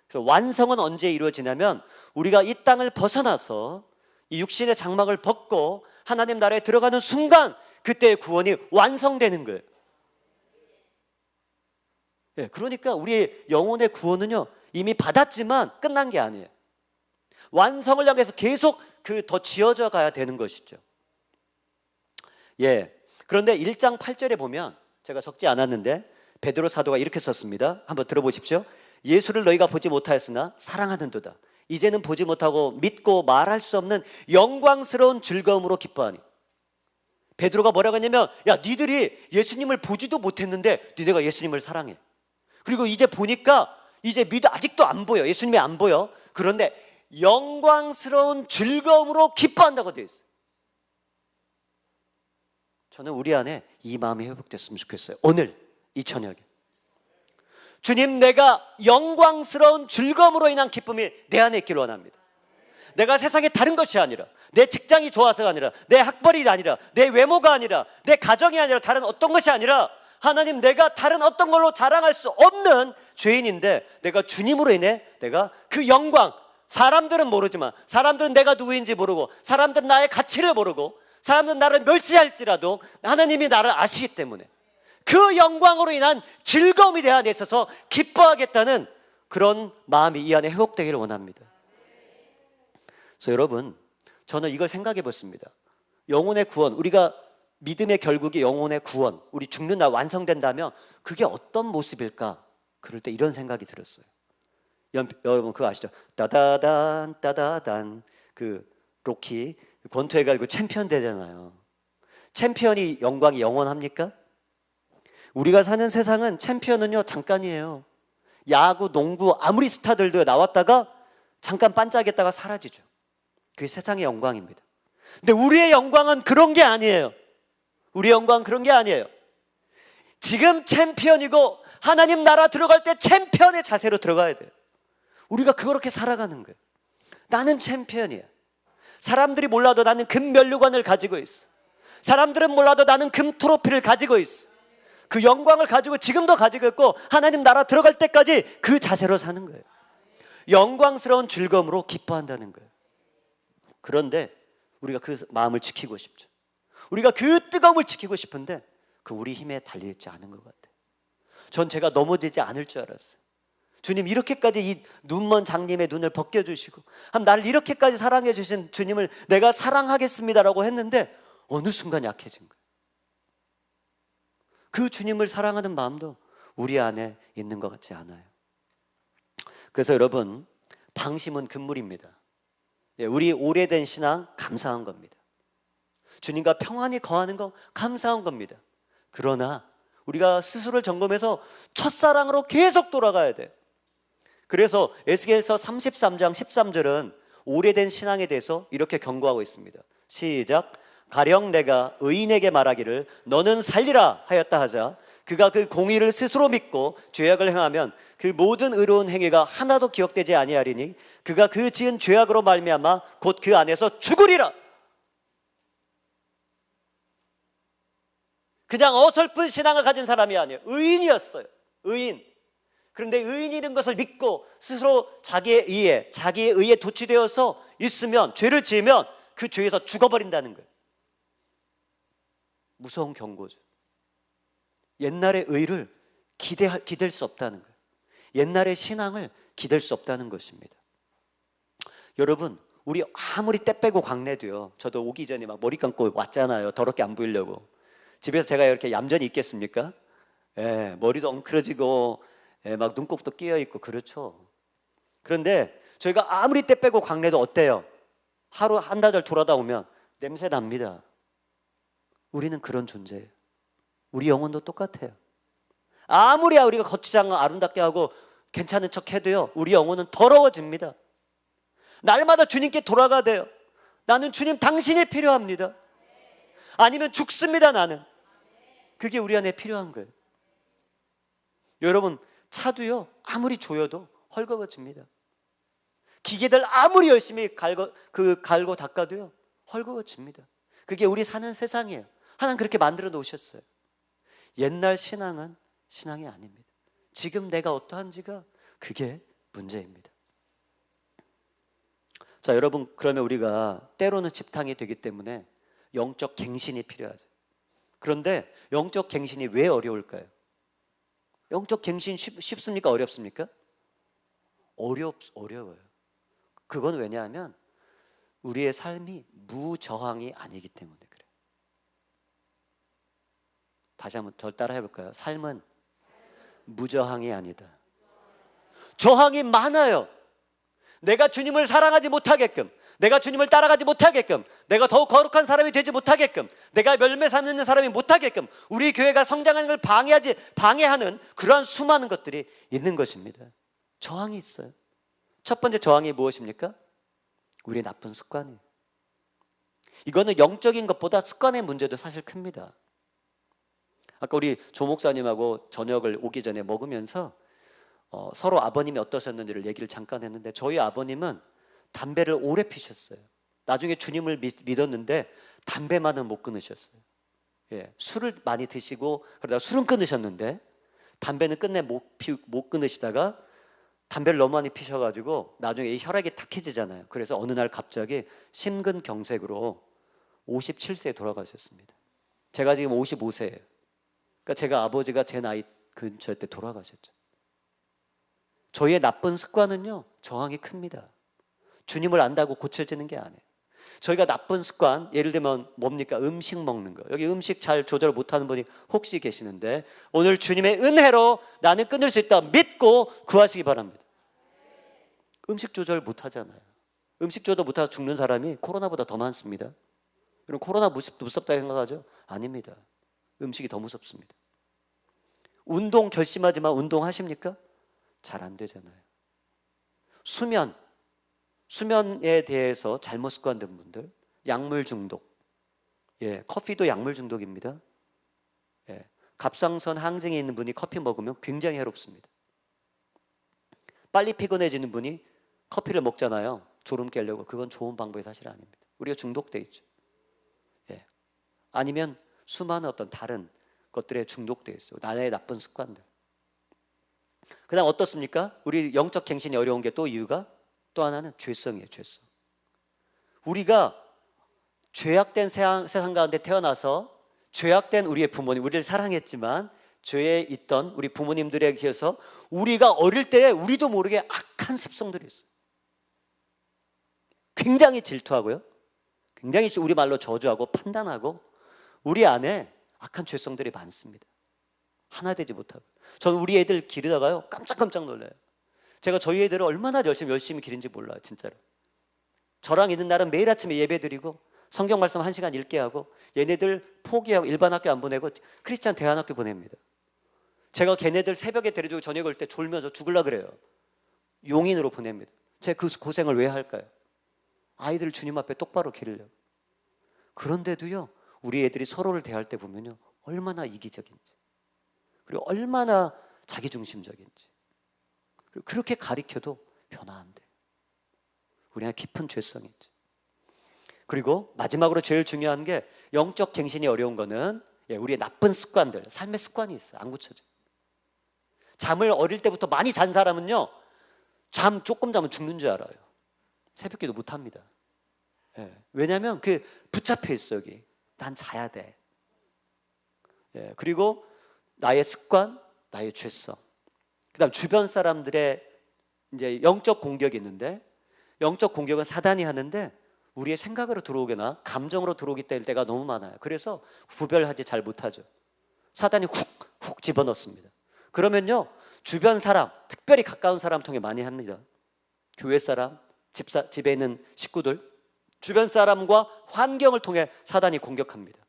A: 그래서 완성은 언제 이루어지냐면 우리가 이 땅을 벗어나서 이 육신의 장막을 벗고 하나님 나라에 들어가는 순간 그때의 구원이 완성되는 거예요. 네, 그러니까 우리의 영혼의 구원은요 이미 받았지만 끝난 게 아니에요. 완성을 향해서 계속 더 지어져 가야 되는 것이죠. 예. 그런데 1장 8절에 보면 제가 적지 않았는데 베드로 사도가 이렇게 썼습니다. 한번 들어보십시오. 예수를 너희가 보지 못하였으나 사랑하는도다. 이제는 보지 못하고 믿고 말할 수 없는 영광스러운 즐거움으로 기뻐하니. 베드로가 뭐라고 했냐면 야, 니들이 예수님을 보지도 못했는데 니네가 예수님을 사랑해. 그리고 이제 보니까 이제 아직도 안 보여. 예수님이 안 보여. 그런데 영광스러운 즐거움으로 기뻐한다고 되어 있어요. 저는 우리 안에 이 마음이 회복됐으면 좋겠어요. 오늘 이 저녁에 주님, 내가 영광스러운 즐거움으로 인한 기쁨이 내 안에 있기를 원합니다. 내가 세상에 다른 것이 아니라 내 직장이 좋아서가 아니라 내 학벌이 아니라 내 외모가 아니라 내 가정이 아니라 다른 어떤 것이 아니라 하나님, 내가 다른 어떤 걸로 자랑할 수 없는 죄인인데 내가 주님으로 인해 내가 그 영광, 사람들은 모르지만 사람들은 내가 누구인지 모르고 사람들은 나의 가치를 모르고 사람들은 나를 멸시할지라도 하나님이 나를 아시기 때문에 그 영광으로 인한 즐거움이 내 안에 있어서 기뻐하겠다는 그런 마음이 이 안에 회복되기를 원합니다. 그래서 여러분, 저는 이걸 생각해 봤습니다. 영혼의 구원, 우리가 믿음의 결국이 영혼의 구원, 우리 죽는 날 완성된다면 그게 어떤 모습일까? 그럴 때 이런 생각이 들었어요. 여러분 그거 아시죠? 따다단 따다단, 그 로키 권투해가지고 챔피언 되잖아요. 챔피언이 영광이 영원합니까? 우리가 사는 세상은 챔피언은요 잠깐이에요. 야구, 농구 아무리 스타들도 나왔다가 잠깐 반짝였다가 사라지죠. 그게 세상의 영광입니다. 근데 우리의 영광은 그런 게 아니에요. 우리의 영광은 그런 게 아니에요. 지금 챔피언이고 하나님 나라 들어갈 때 챔피언의 자세로 들어가야 돼요. 우리가 그렇게 살아가는 거예요. 나는 챔피언이야. 사람들이 몰라도 나는 금 면류관을 가지고 있어. 사람들은 몰라도 나는 금 트로피를 가지고 있어. 그 영광을 가지고 지금도 가지고 있고 하나님 나라 들어갈 때까지 그 자세로 사는 거예요. 영광스러운 즐거움으로 기뻐한다는 거예요. 그런데 우리가 그 마음을 지키고 싶죠. 우리가 그 뜨거움을 지키고 싶은데 그 우리 힘에 달려있지 않은 것 같아요. 전 제가 넘어지지 않을 줄 알았어요. 주님 이렇게까지 이 눈먼 장님의 눈을 벗겨주시고 나를 이렇게까지 사랑해 주신 주님을 내가 사랑하겠습니다라고 했는데 어느 순간 약해진 거예요. 그 주님을 사랑하는 마음도 우리 안에 있는 것 같지 않아요. 그래서 여러분, 방심은 금물입니다. 우리 오래된 신앙 감사한 겁니다. 주님과 평안히 거하는 거 감사한 겁니다. 그러나 우리가 스스로를 점검해서 첫사랑으로 계속 돌아가야 돼요. 그래서 에스겔서 33장 13절은 오래된 신앙에 대해서 이렇게 경고하고 있습니다. 시작. 가령 내가 의인에게 말하기를 너는 살리라 하였다 하자 그가 그 공의를 스스로 믿고 죄악을 행하면 그 모든 의로운 행위가 하나도 기억되지 아니하리니 그가 그 지은 죄악으로 말미암아 곧 그 안에서 죽으리라. 그냥 어설픈 신앙을 가진 사람이 아니에요. 의인이었어요. 의인. 그런데 의인이라는 것을 믿고 스스로 자기의 의에 도취되어서 있으면, 죄를 지으면 그 죄에서 죽어버린다는 거예요. 무서운 경고죠. 옛날의 의를 기댈 수 없다는 거예요. 옛날의 신앙을 기댈 수 없다는 것입니다. 여러분, 우리 아무리 때 빼고 광내도요, 저도 오기 전에 막 머리 감고 왔잖아요. 더럽게 안 보이려고. 집에서 제가 이렇게 얌전히 있겠습니까? 머리도 엉클어지고 막 눈곱도 끼어 있고 그렇죠. 그런데 저희가 아무리 때 빼고 광내도 어때요? 하루 한나절 돌아다 오면 냄새 납니다. 우리는 그런 존재예요. 우리 영혼도 똑같아요. 아무리 우리가 거치장을 아름답게 하고 괜찮은 척 해도요, 우리 영혼은 더러워집니다. 날마다 주님께 돌아가야 돼요. 나는 주님 당신이 필요합니다. 아니면 죽습니다. 나는. 그게 우리 안에 필요한 거예요. 여러분, 차도요 아무리 조여도 헐거워집니다. 기계들 아무리 열심히 갈고 닦아도요 헐거워집니다. 그게 우리 사는 세상이에요. 하나님 그렇게 만들어 놓으셨어요. 옛날 신앙은 신앙이 아닙니다. 지금 내가 어떠한지가 그게 문제입니다. 자, 여러분, 그러면 우리가 때로는 집탕이 되기 때문에 영적 갱신이 필요하죠. 그런데 영적 갱신이 왜 어려울까요? 영적 갱신 쉽습니까? 어렵습니까? 어려워요. 그건 왜냐하면 우리의 삶이 무저항이 아니기 때문에 그래요. 다시 한번 절 따라 해볼까요? 삶은 무저항이 아니다. 저항이 많아요. 내가 주님을 사랑하지 못하게끔, 내가 주님을 따라가지 못하게끔, 내가 더욱 거룩한 사람이 되지 못하게끔, 내가 열매 삼는 사람이 못하게끔, 우리 교회가 성장하는 걸 방해하는 그러한 수많은 것들이 있는 것입니다. 저항이 있어요. 첫 번째 저항이 무엇입니까? 우리의 나쁜 습관이에요. 이거는 영적인 것보다 습관의 문제도 사실 큽니다. 아까 우리 조 목사님하고 저녁을 오기 전에 먹으면서 서로 아버님이 어떠셨는지를 얘기를 잠깐 했는데, 저희 아버님은 담배를 오래 피셨어요. 나중에 주님을 믿었는데 담배만은 못 끊으셨어요. 술을 많이 드시고 그러다가 술은 끊으셨는데 담배는 끝내 못 끊으시다가 담배를 너무 많이 피셔가지고 나중에 이 혈액이 탁해지잖아요. 그래서 어느 날 갑자기 심근경색으로 57세에 돌아가셨습니다. 제가 지금 55세예요. 그러니까 제가 아버지가 제 나이 근처 때 돌아가셨죠. 저희의 나쁜 습관은요, 저항이 큽니다. 주님을 안다고 고쳐지는 게 아니에요. 저희가 나쁜 습관, 예를 들면 뭡니까? 음식 먹는 거. 여기 음식 잘 조절 못하는 분이 혹시 계시는데 오늘 주님의 은혜로 나는 끊을 수 있다 믿고 구하시기 바랍니다. 음식 조절 못하잖아요. 음식 조절 못해서 죽는 사람이 코로나보다 더 많습니다. 그럼 코로나 무섭다고 생각하죠? 아닙니다. 음식이 더 무섭습니다. 운동 결심하지만 운동하십니까? 잘 안 되잖아요. 수면에 대해서 잘못 습관된 분들, 약물 중독, 커피도 약물 중독입니다. 갑상선 항쟁에 있는 분이 커피 먹으면 굉장히 해롭습니다. 빨리 피곤해지는 분이 커피를 먹잖아요. 졸음 깨려고. 그건 좋은 방법이 사실 아닙니다. 우리가 중독돼 있죠. 아니면 수많은 어떤 다른 것들에 중독돼 있어요. 나의 나쁜 습관들. 그 다음 어떻습니까? 우리 영적 갱신이 어려운 게 또 이유가 또 하나는 죄성이에요. 죄성. 우리가 죄악된 세상 가운데 태어나서 죄악된 우리의 부모님, 우리를 사랑했지만 죄에 있던 우리 부모님들에게서 우리가 어릴 때 우리도 모르게 악한 습성들이 있어요. 굉장히 질투하고요. 굉장히 우리말로 저주하고 판단하고 우리 안에 악한 죄성들이 많습니다. 하나 되지 못하고. 저는 우리 애들 기르다가요 깜짝깜짝 놀라요. 제가 저희 애들을 얼마나 열심히 기른지 몰라요. 진짜로. 저랑 있는 날은 매일 아침에 예배 드리고 성경 말씀 1시간 읽게 하고 얘네들 포기하고 일반 학교 안 보내고 크리스찬 대안학교 보냅니다. 제가 걔네들 새벽에 데려주고 저녁 올 때 졸면서 죽으려 그래요. 용인으로 보냅니다. 제가 그 고생을 왜 할까요? 아이들을 주님 앞에 똑바로 기르려고. 그런데도요 우리 애들이 서로를 대할 때 보면요 얼마나 이기적인지 그리고 얼마나 자기중심적인지 그리고 그렇게 가리켜도 변화 안 돼요. 우리 안에 깊은 죄성인지. 그리고 마지막으로 제일 중요한 게 영적 갱신이 어려운 거는 우리의 나쁜 습관들, 삶의 습관이 있어요. 안 고쳐져요. 잠을 어릴 때부터 많이 잔 사람은요 잠 조금 자면 죽는 줄 알아요. 새벽기도 못합니다. 왜냐하면 그 붙잡혀 있어 여기. 난 자야 돼. 그리고 나의 습관, 나의 죄성. 그다음 주변 사람들의 이제 영적 공격이 있는데 영적 공격은 사단이 하는데 우리의 생각으로 들어오거나 감정으로 들어오기 때가 너무 많아요. 그래서 구별하지 잘 못하죠. 사단이 훅 집어넣습니다. 그러면요 주변 사람, 특별히 가까운 사람 통해 많이 합니다. 교회 사람, 집에 있는 식구들, 주변 사람과 환경을 통해 사단이 공격합니다.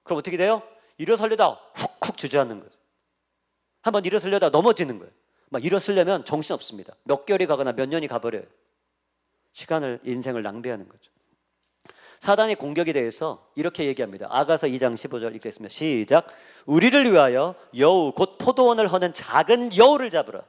A: 그럼 어떻게 돼요? 일어서려다 훅 주저앉는 거죠. 한번 일어서려다 넘어지는 거예요. 막 일어서려면 정신없습니다. 몇 개월이 가거나 몇 년이 가버려요. 인생을 낭비하는 거죠. 사단의 공격에 대해서 이렇게 얘기합니다. 아가서 2장 15절 읽겠습니다. 시작. 우리를 위하여 여우 곧 포도원을 허는 작은 여우를 잡으라.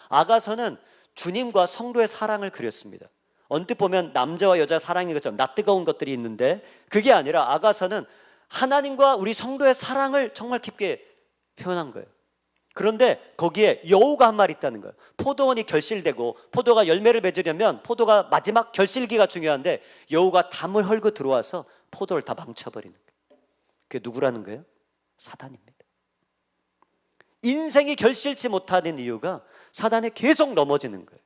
A: 아가서는 주님과 성도의 사랑을 그렸습니다. 언뜻 보면 남자와 여자 사랑인 것처럼 낯뜨거운 것들이 있는데 그게 아니라 아가서는 하나님과 우리 성도의 사랑을 정말 깊게 표현한 거예요. 그런데 거기에 여우가 한 마리 있다는 거예요. 포도원이 결실되고 포도가 열매를 맺으려면 포도가 마지막 결실기가 중요한데 여우가 담을 헐고 들어와서 포도를 다 망쳐버리는 거예요. 그게 누구라는 거예요? 사단입니다. 인생이 결실치 못하는 이유가 사단에 계속 넘어지는 거예요.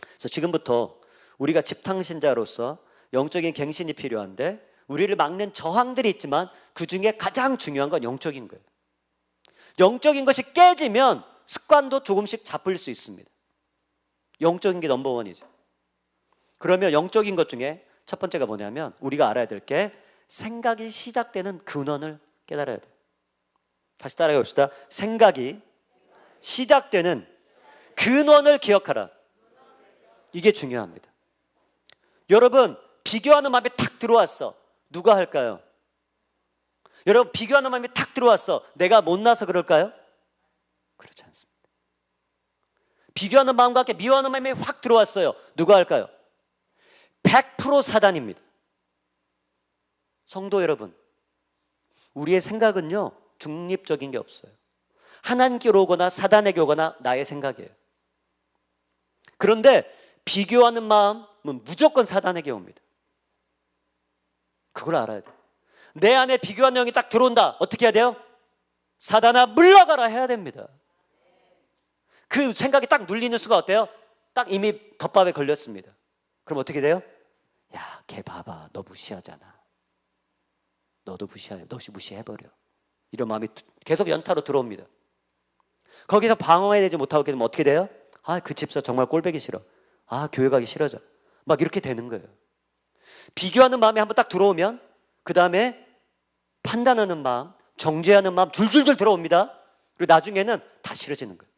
A: 그래서 지금부터 우리가 집탕신자로서 영적인 갱신이 필요한데 우리를 막는 저항들이 있지만 그 중에 가장 중요한 건 영적인 거예요. 영적인 것이 깨지면 습관도 조금씩 잡을 수 있습니다. 영적인 게 넘버원이죠. 그러면 영적인 것 중에 첫 번째가 뭐냐면 우리가 알아야 될 게 생각이 시작되는 근원을 깨달아야 돼요. 다시 따라해 봅시다. 생각이 시작되는 근원을 기억하라. 이게 중요합니다. 여러분 비교하는 마음이 탁 들어왔어. 누가 할까요? 여러분 비교하는 마음이 탁 들어왔어. 내가 못나서 그럴까요? 그렇지 않습니다. 비교하는 마음과 함께 미워하는 마음이 확 들어왔어요. 누가 할까요? 100% 사단입니다. 성도 여러분, 우리의 생각은요 중립적인 게 없어요. 하나님께로 오거나 사단에게 오거나 나의 생각이에요. 그런데 비교하는 마음은 무조건 사단에게 옵니다. 그걸 알아야 돼. 내 안에 비교하는 영이 딱 들어온다. 어떻게 해야 돼요? 사단아 물러가라 해야 됩니다. 그 생각이 딱 눌리는 순간 어때요? 딱 이미 덮밥에 걸렸습니다. 그럼 어떻게 돼요? 야, 걔 봐봐. 너 무시하잖아. 너도 무시해. 너 무시해버려. 이런 마음이 계속 연타로 들어옵니다. 거기서 방어해내지 못하게 되면 어떻게 돼요? 아, 그 집사 정말 꼴보기 싫어. 아, 교회 가기 싫어져. 막 이렇게 되는 거예요. 비교하는 마음이 한번 딱 들어오면 그 다음에 판단하는 마음, 정죄하는 마음 줄줄줄 들어옵니다. 그리고 나중에는 다 싫어지는 거예요.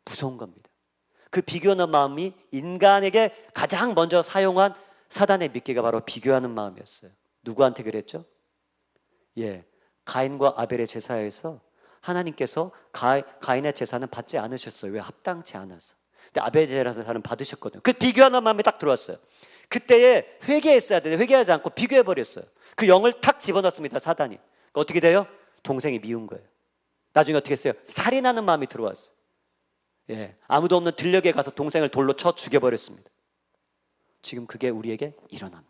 A: 무서운 겁니다. 그 비교하는 마음이 인간에게 가장 먼저 사용한 사단의 미끼가 바로 비교하는 마음이었어요. 누구한테 그랬죠? 예, 가인과 아벨의 제사에서 하나님께서 가인의 제사는 받지 않으셨어요. 왜? 합당치 않아서. 근데 아벨의 제사는 받으셨거든요. 그 비교하는 마음이 딱 들어왔어요. 그때에 회개했어야 되는데 회개하지 않고 비교해버렸어요. 그 영을 탁 집어넣습니다, 사단이. 그러니까 어떻게 돼요? 동생이 미운 거예요. 나중에 어떻게 했어요? 살인하는 마음이 들어왔어요. 예, 아무도 없는 들녘에 가서 동생을 돌로 쳐 죽여버렸습니다. 지금 그게 우리에게 일어납니다.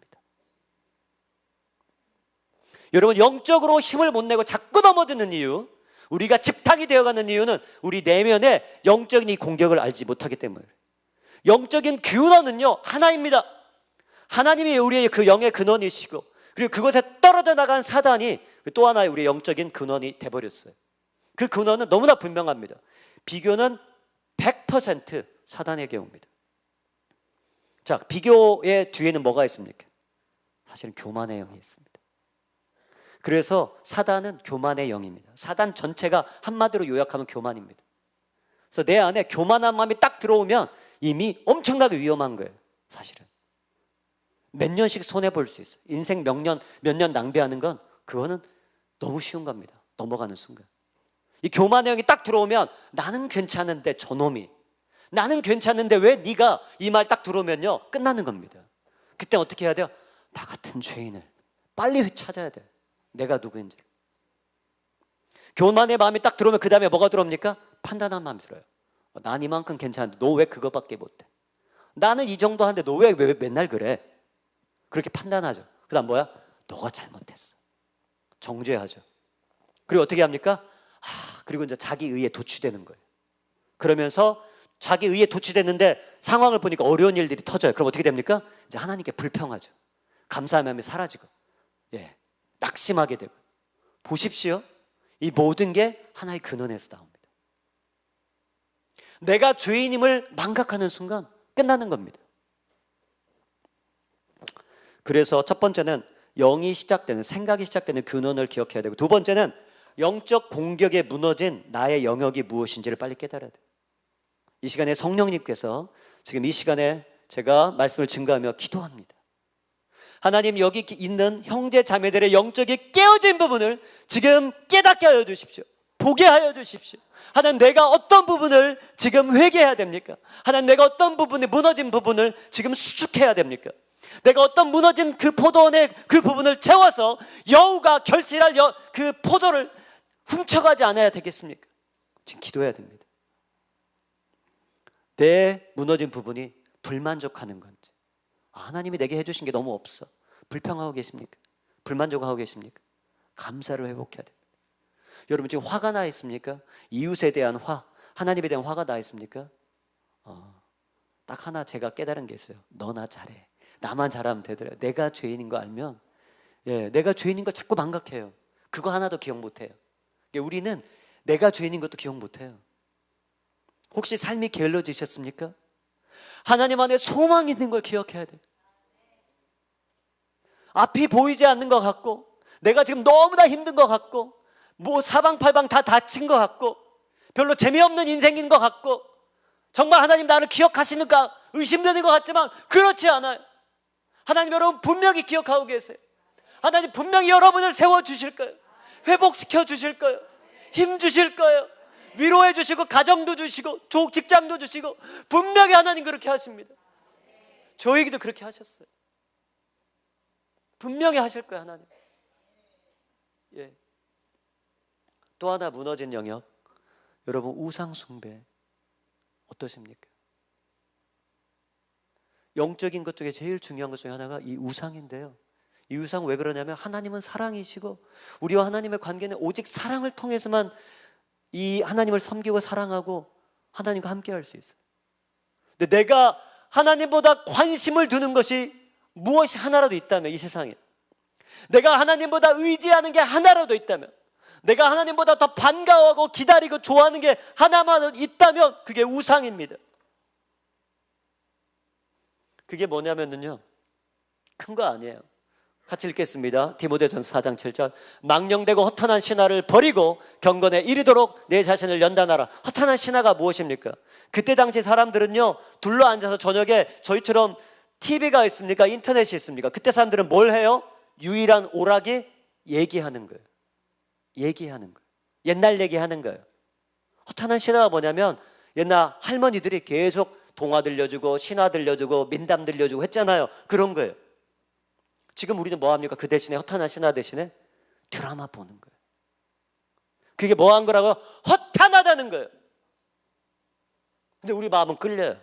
A: 여러분, 영적으로 힘을 못 내고 자꾸 넘어지는 이유, 우리가 집탕이 되어가는 이유는 우리 내면의 영적인 이 공격을 알지 못하기 때문이에요. 영적인 근원은요 하나입니다. 하나님이 우리의 그 영의 근원이시고, 그리고 그곳에 떨어져 나간 사단이 또 하나의 우리의 영적인 근원이 돼버렸어요. 그 근원은 너무나 분명합니다. 비교는 100% 사단에게 옵니다. 자, 비교의 뒤에는 뭐가 있습니까? 사실은 교만의 영이 있습니다. 그래서 사단은 교만의 영입니다. 사단 전체가 한마디로 요약하면 교만입니다. 그래서 내 안에 교만한 마음이 딱 들어오면 이미 엄청나게 위험한 거예요. 사실은 몇 년씩 손해볼 수 있어요. 인생 몇 년 낭비하는 건 그거는 너무 쉬운 겁니다. 넘어가는 순간 이 교만의 영이 딱 들어오면 나는 괜찮은데 저놈이, 나는 괜찮은데 왜 네가, 이 말 딱 들어오면요 끝나는 겁니다. 그때 어떻게 해야 돼요? 나 같은 죄인을 빨리 찾아야 돼요. 내가 누구인지. 교만의 마음이 딱 들어오면 그 다음에 뭐가 들어옵니까? 판단한 마음이 들어요. 난 이만큼 괜찮은데 너 왜 그것밖에 못해? 나는 이 정도 하는데 너 왜 맨날 그래? 그렇게 판단하죠. 그 다음 뭐야? 너가 잘못했어. 정죄하죠. 그리고 어떻게 합니까? 그리고 이제 자기 의에 도취되는 거예요. 그러면서 자기 의에 도취됐는데 상황을 보니까 어려운 일들이 터져요. 그럼 어떻게 됩니까? 이제 하나님께 불평하죠. 감사의 마음이 사라지고, 예, 낙심하게 되고. 보십시오. 이 모든 게 하나의 근원에서 나옵니다. 내가 죄인임을 망각하는 순간 끝나는 겁니다. 그래서 첫 번째는 영이 시작되는, 생각이 시작되는 근원을 기억해야 되고, 두 번째는 영적 공격에 무너진 나의 영역이 무엇인지를 빨리 깨달아야 돼요. 이 시간에 성령님께서 지금 이 시간에 제가 말씀을 증거하며 기도합니다. 하나님, 여기 있는 형제 자매들의 영적이 깨어진 부분을 지금 깨닫게 하여 주십시오. 보게 하여 주십시오. 하나님, 내가 어떤 부분을 지금 회개해야 됩니까? 하나님, 내가 어떤 부분에 무너진 부분을 지금 수축해야 됩니까? 내가 어떤 무너진 그 포도원의 그 부분을 채워서 여우가 결실할 그 포도를 훔쳐가지 않아야 되겠습니까? 지금 기도해야 됩니다. 내 무너진 부분이 불만족하는 건지, 하나님이 내게 해주신 게 너무 없어, 불평하고 계십니까? 불만족하고 계십니까? 감사를 회복해야 됩니다. 여러분, 지금 화가 나 있습니까? 이웃에 대한 화, 하나님에 대한 화가 나 있습니까? 딱 하나 제가 깨달은 게 있어요. 너나 잘해. 나만 잘하면 되더라. 내가 죄인인 거 알면, 예, 내가 죄인인 거 자꾸 망각해요. 그거 하나도 기억 못해요. 우리는 내가 죄인인 것도 기억 못해요. 혹시 삶이 게을러지셨습니까? 하나님 안에 소망이 있는 걸 기억해야 돼요. 앞이 보이지 않는 것 같고, 내가 지금 너무나 힘든 것 같고, 뭐 사방팔방 다 다친 것 같고, 별로 재미없는 인생인 것 같고, 정말 하나님 나를 기억하시는가 의심되는 것 같지만 그렇지 않아요. 하나님, 여러분 분명히 기억하고 계세요. 하나님 분명히 여러분을 세워주실 거예요. 회복시켜 주실 거예요. 힘 주실 거예요. 위로해 주시고, 가정도 주시고, 직장도 주시고, 분명히 하나님 그렇게 하십니다. 저에게도 그렇게 하셨어요. 분명히 하실 거예요, 하나님. 예. 또 하나 무너진 영역, 여러분 우상 숭배 어떠십니까? 영적인 것 중에 제일 중요한 것 중에 하나가 이 우상인데요, 이 우상 왜 그러냐면 하나님은 사랑이시고 우리와 하나님의 관계는 오직 사랑을 통해서만 이 하나님을 섬기고 사랑하고 하나님과 함께 할 수 있어요. 근데 내가 하나님보다 관심을 두는 것이 무엇이 하나라도 있다면, 이 세상에 내가 하나님보다 의지하는 게 하나라도 있다면, 내가 하나님보다 더 반가워하고 기다리고 좋아하는 게 하나만 있다면 그게 우상입니다. 그게 뭐냐면요, 큰 거 아니에요. 같이 읽겠습니다. 디모데전서 4장 7절. 망령되고 허탄한 신화를 버리고 경건에 이르도록 내 자신을 연단하라. 허탄한 신화가 무엇입니까? 그때 당시 사람들은요, 둘러 앉아서 저녁에 저희처럼 TV가 있습니까? 인터넷이 있습니까? 그때 사람들은 뭘 해요? 유일한 오락이 얘기하는 거예요. 얘기하는 거예요. 옛날 얘기하는 거예요. 허탄한 신화가 뭐냐면 옛날 할머니들이 계속 동화 들려주고 신화 들려주고 민담 들려주고 했잖아요. 그런 거예요. 지금 우리는 뭐 합니까? 그 대신에 허탄한 신화 대신에 드라마 보는 거예요. 그게 뭐 한 거라고요? 허탄하다는 거예요. 근데 우리 마음은 끌려요.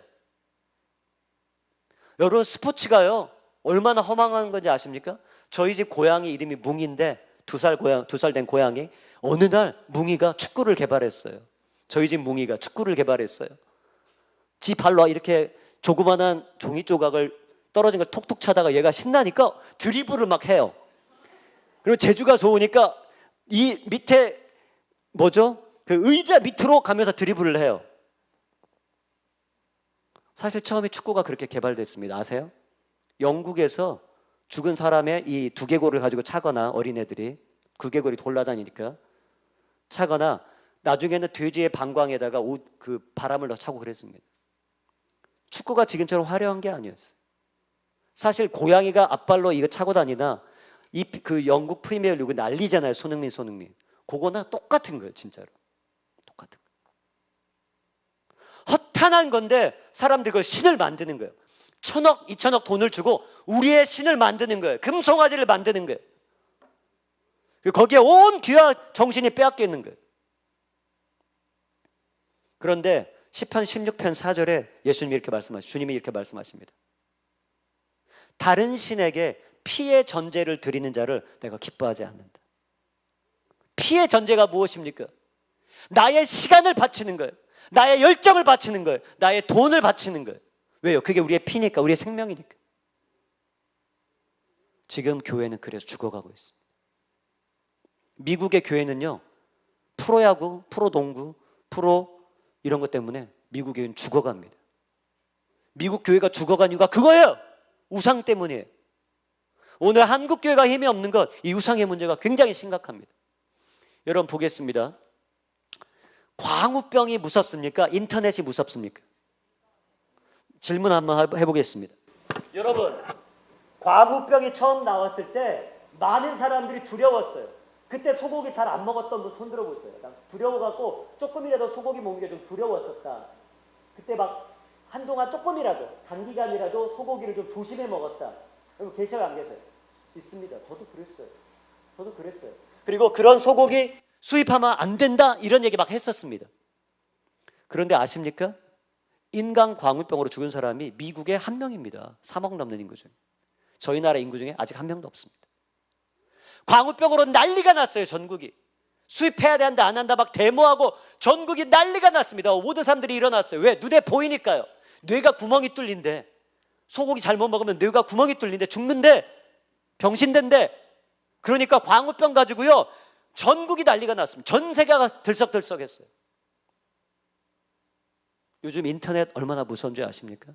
A: 여러분, 스포츠가요 얼마나 허망한 건지 아십니까? 저희 집 고양이 이름이 뭉인데 2살 된 고양이, 어느 날 뭉이가 축구를 개발했어요. 저희 집 뭉이가 축구를 개발했어요. 지 발로 이렇게 조그만한 종이 조각을 떨어진 걸 톡톡 차다가 얘가 신나니까 드리블을 막 해요. 그리고 재주가 좋으니까 이 밑에 뭐죠? 그 의자 밑으로 가면서 드리블을 해요. 사실 처음에 축구가 그렇게 개발됐습니다. 아세요? 영국에서 죽은 사람의 이 두개골을 가지고 차거나, 어린애들이 두개골이 돌아다니니까 차거나, 나중에는 돼지의 방광에다가 그 바람을 넣어 차고 그랬습니다. 축구가 지금처럼 화려한 게 아니었어요. 사실 고양이가 앞발로 이거 차고 다니나 그 영국 프리미어리그 난리잖아요. 손흥민. 그거나 똑같은 거예요. 진짜로 똑같은 거예요. 허탄한 건데 사람들이 그걸 신을 만드는 거예요. 1,000억, 2,000억 돈을 주고 우리의 신을 만드는 거예요. 금송아지를 만드는 거예요. 거기에 온 귀와 정신이 빼앗겨 있는 거예요. 그런데 시편 16편 4절에 예수님이 이렇게 말씀하십니다. 주님이 이렇게 말씀하십니다. 다른 신에게 피의 전제를 드리는 자를 내가 기뻐하지 않는다. 피의 전제가 무엇입니까? 나의 시간을 바치는 거예요. 나의 열정을 바치는 거예요. 나의 돈을 바치는 거예요. 왜요? 그게 우리의 피니까, 우리의 생명이니까. 지금 교회는 그래서 죽어가고 있습니다. 미국의 교회는요, 프로야구, 프로농구, 프로 이런 것 때문에 미국 교회는 죽어갑니다. 미국 교회가 죽어간 이유가 그거예요. 우상 때문이에요. 오늘 한국 교회가 힘이 없는 것, 이 우상의 문제가 굉장히 심각합니다. 여러분 보겠습니다. 광우병이 무섭습니까? 인터넷이 무섭습니까? 질문 한번 해보겠습니다. 여러분, 광우병이 처음 나왔을 때 많은 사람들이 두려웠어요. 그때 소고기 잘 안 먹었던 분 손 들어보세요. 두려워갖고 조금이라도 소고기 먹는 게 좀 두려웠었다. 그때 막 한동안 조금이라도, 단기간이라도 소고기를 좀 조심해 먹었다. 여러분 계셔요, 안 계셔요? 있습니다. 저도 그랬어요. 그리고 그런 소고기 수입하면 안 된다, 이런 얘기 막 했었습니다. 그런데 아십니까? 인간 광우병으로 죽은 사람이 미국에 1명입니다. 3억 넘는 인구 중에. 저희 나라 인구 중에 아직 1명도 없습니다. 광우병으로 난리가 났어요. 전국이. 수입해야 된다, 안 한다 막 데모하고 전국이 난리가 났습니다. 모든 사람들이 일어났어요. 왜? 눈에 보이니까요. 뇌가 구멍이 뚫린데, 소고기 잘못 먹으면 뇌가 구멍이 뚫린데 죽는데, 병신된데. 그러니까 광우병 가지고요 전국이 난리가 났습니다. 전 세계가 들썩들썩했어요. 요즘 인터넷 얼마나 무서운 줄 아십니까?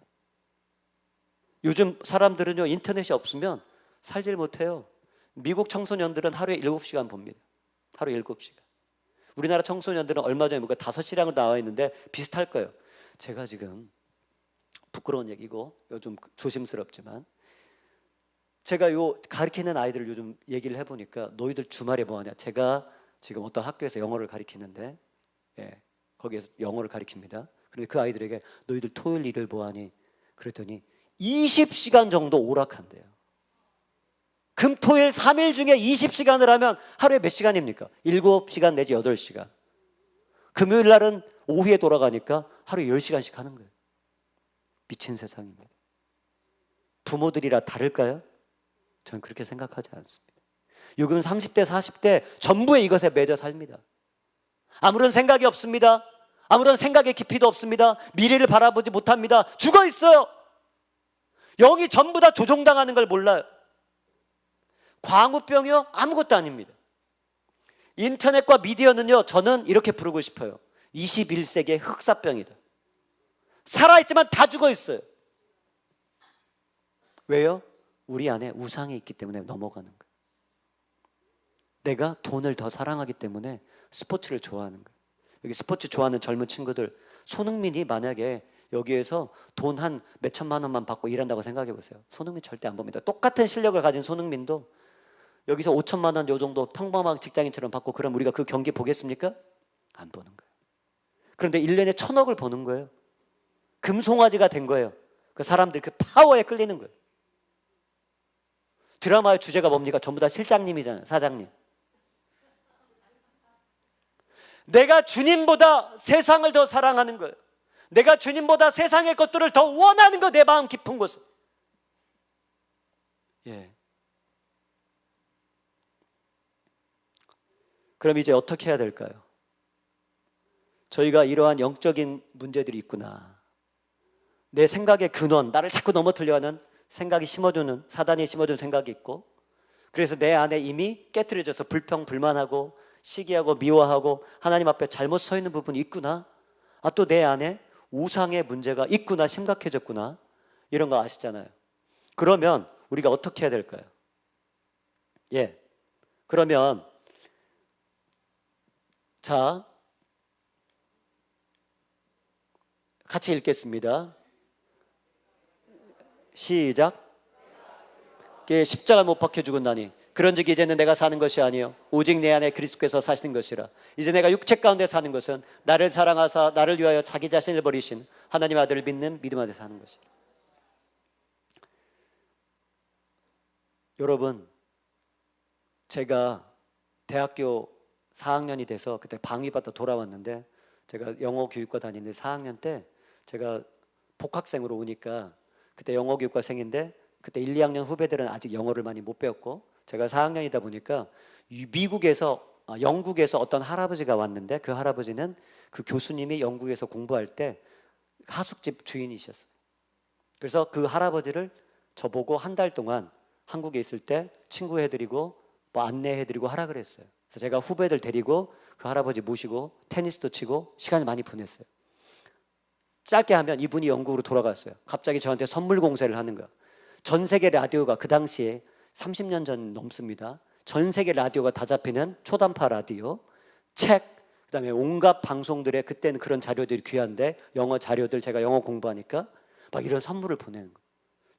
A: 요즘 사람들은요 인터넷이 없으면 살질 못해요. 미국 청소년들은 하루에 7시간 봅니다. 하루에 7시간. 우리나라 청소년들은 얼마 전에 5시간을 나와 있는데 비슷할 거예요. 제가 지금 부끄러운 얘기고 요즘 조심스럽지만, 제가 요 가르치는 아이들을 요즘 얘기를 해보니까 너희들 주말에 뭐하냐. 제가 지금 어떤 학교에서 영어를 가르치는데, 거기에서 영어를 가르칩니다. 그런데 그 아이들에게 너희들 토요일 일요일 뭐하니? 그랬더니 20시간 정도 오락한대요. 금토일 3일 중에 20시간을 하면 하루에 몇 시간입니까? 7시간 내지 8시간. 금요일 날은 오후에 돌아가니까 하루에 10시간씩 하는 거예요. 미친 세상입니다. 부모들이라 다를까요? 저는 그렇게 생각하지 않습니다. 요즘 30대, 40대 전부에 이것에 매여 삽니다. 아무런 생각이 없습니다. 아무런 생각의 깊이도 없습니다. 미래를 바라보지 못합니다. 죽어 있어요. 영이 전부 다 조종당하는 걸 몰라요. 광우병이요? 아무것도 아닙니다. 인터넷과 미디어는요, 저는 이렇게 부르고 싶어요. 21세기의 흑사병이다. 살아있지만 다 죽어 있어요. 왜요? 우리 안에 우상이 있기 때문에 넘어가는 거예요. 내가 돈을 더 사랑하기 때문에 스포츠를 좋아하는 거예요. 여기 스포츠 좋아하는 젊은 친구들, 손흥민이 만약에 여기에서 돈 한 몇천만 원만 받고 일한다고 생각해 보세요. 손흥민 절대 안 봅니다. 똑같은 실력을 가진 손흥민도 여기서 5천만 원 요 정도 평범한 직장인처럼 받고 그럼 우리가 그 경기 보겠습니까? 안 보는 거예요. 그런데 1년에 1,000억을 버는 거예요. 금송아지가 된 거예요. 그 사람들 그 파워에 끌리는 거예요. 드라마의 주제가 뭡니까? 전부 다 실장님이잖아요. 사장님. 내가 주님보다 세상을 더 사랑하는 거예요. 내가 주님보다 세상의 것들을 더 원하는 거, 내 마음 깊은 곳에. 예. 그럼 이제 어떻게 해야 될까요? 저희가 이러한 영적인 문제들이 있구나. 내 생각의 근원, 나를 자꾸 넘어뜨려 하는 생각이 심어주는, 사단이 심어준 생각이 있고, 그래서 내 안에 이미 깨트려져서 불평, 불만하고 시기하고 미워하고 하나님 앞에 잘못 서 있는 부분이 있구나. 아, 또 내 안에 우상의 문제가 있구나, 심각해졌구나. 이런 거 아시잖아요. 그러면 우리가 어떻게 해야 될까요? 예. 그러면 자, 같이 읽겠습니다. 시작. 십자가 못 박혀 죽었나니 그런즉 이제는 내가 사는 것이 아니요 오직 내 안에 그리스도께서 사시는 것이라. 이제 내가 육체 가운데 사는 것은 나를 사랑하사 나를 위하여 자기 자신을 버리신 하나님 아들을 믿는 믿음 안에 사는 것이라. 여러분, 제가 대학교 4학년이 돼서 그때 방위받다 돌아왔는데, 제가 영어 교육과 다니는데 4학년 때 제가 복학생으로 오니까, 그때 영어 교육과생인데 그때 1, 2학년 후배들은 아직 영어를 많이 못 배웠고, 제가 4학년이다 보니까 영국에서 어떤 할아버지가 왔는데, 그 할아버지는 그 교수님이 영국에서 공부할 때 하숙집 주인이셨어요. 그래서 그 할아버지를 저보고 한 달 동안 한국에 있을 때 친구해드리고 뭐 안내해드리고 하라 그랬어요. 그래서 제가 후배들 데리고 그 할아버지 모시고 테니스도 치고 시간을 많이 보냈어요. 짧게 하면 이분이 영국으로 돌아갔어요. 갑자기 저한테 선물 공세를 하는 거예요. 전 세계 라디오가 그 당시에 30년 전 넘습니다. 전 세계 라디오가 다 잡히는 초단파 라디오, 책, 그다음에 온갖 방송들의, 그때는 그런 자료들이 귀한데 영어 자료들, 제가 영어 공부하니까 막 이런 선물을 보내는 거예요.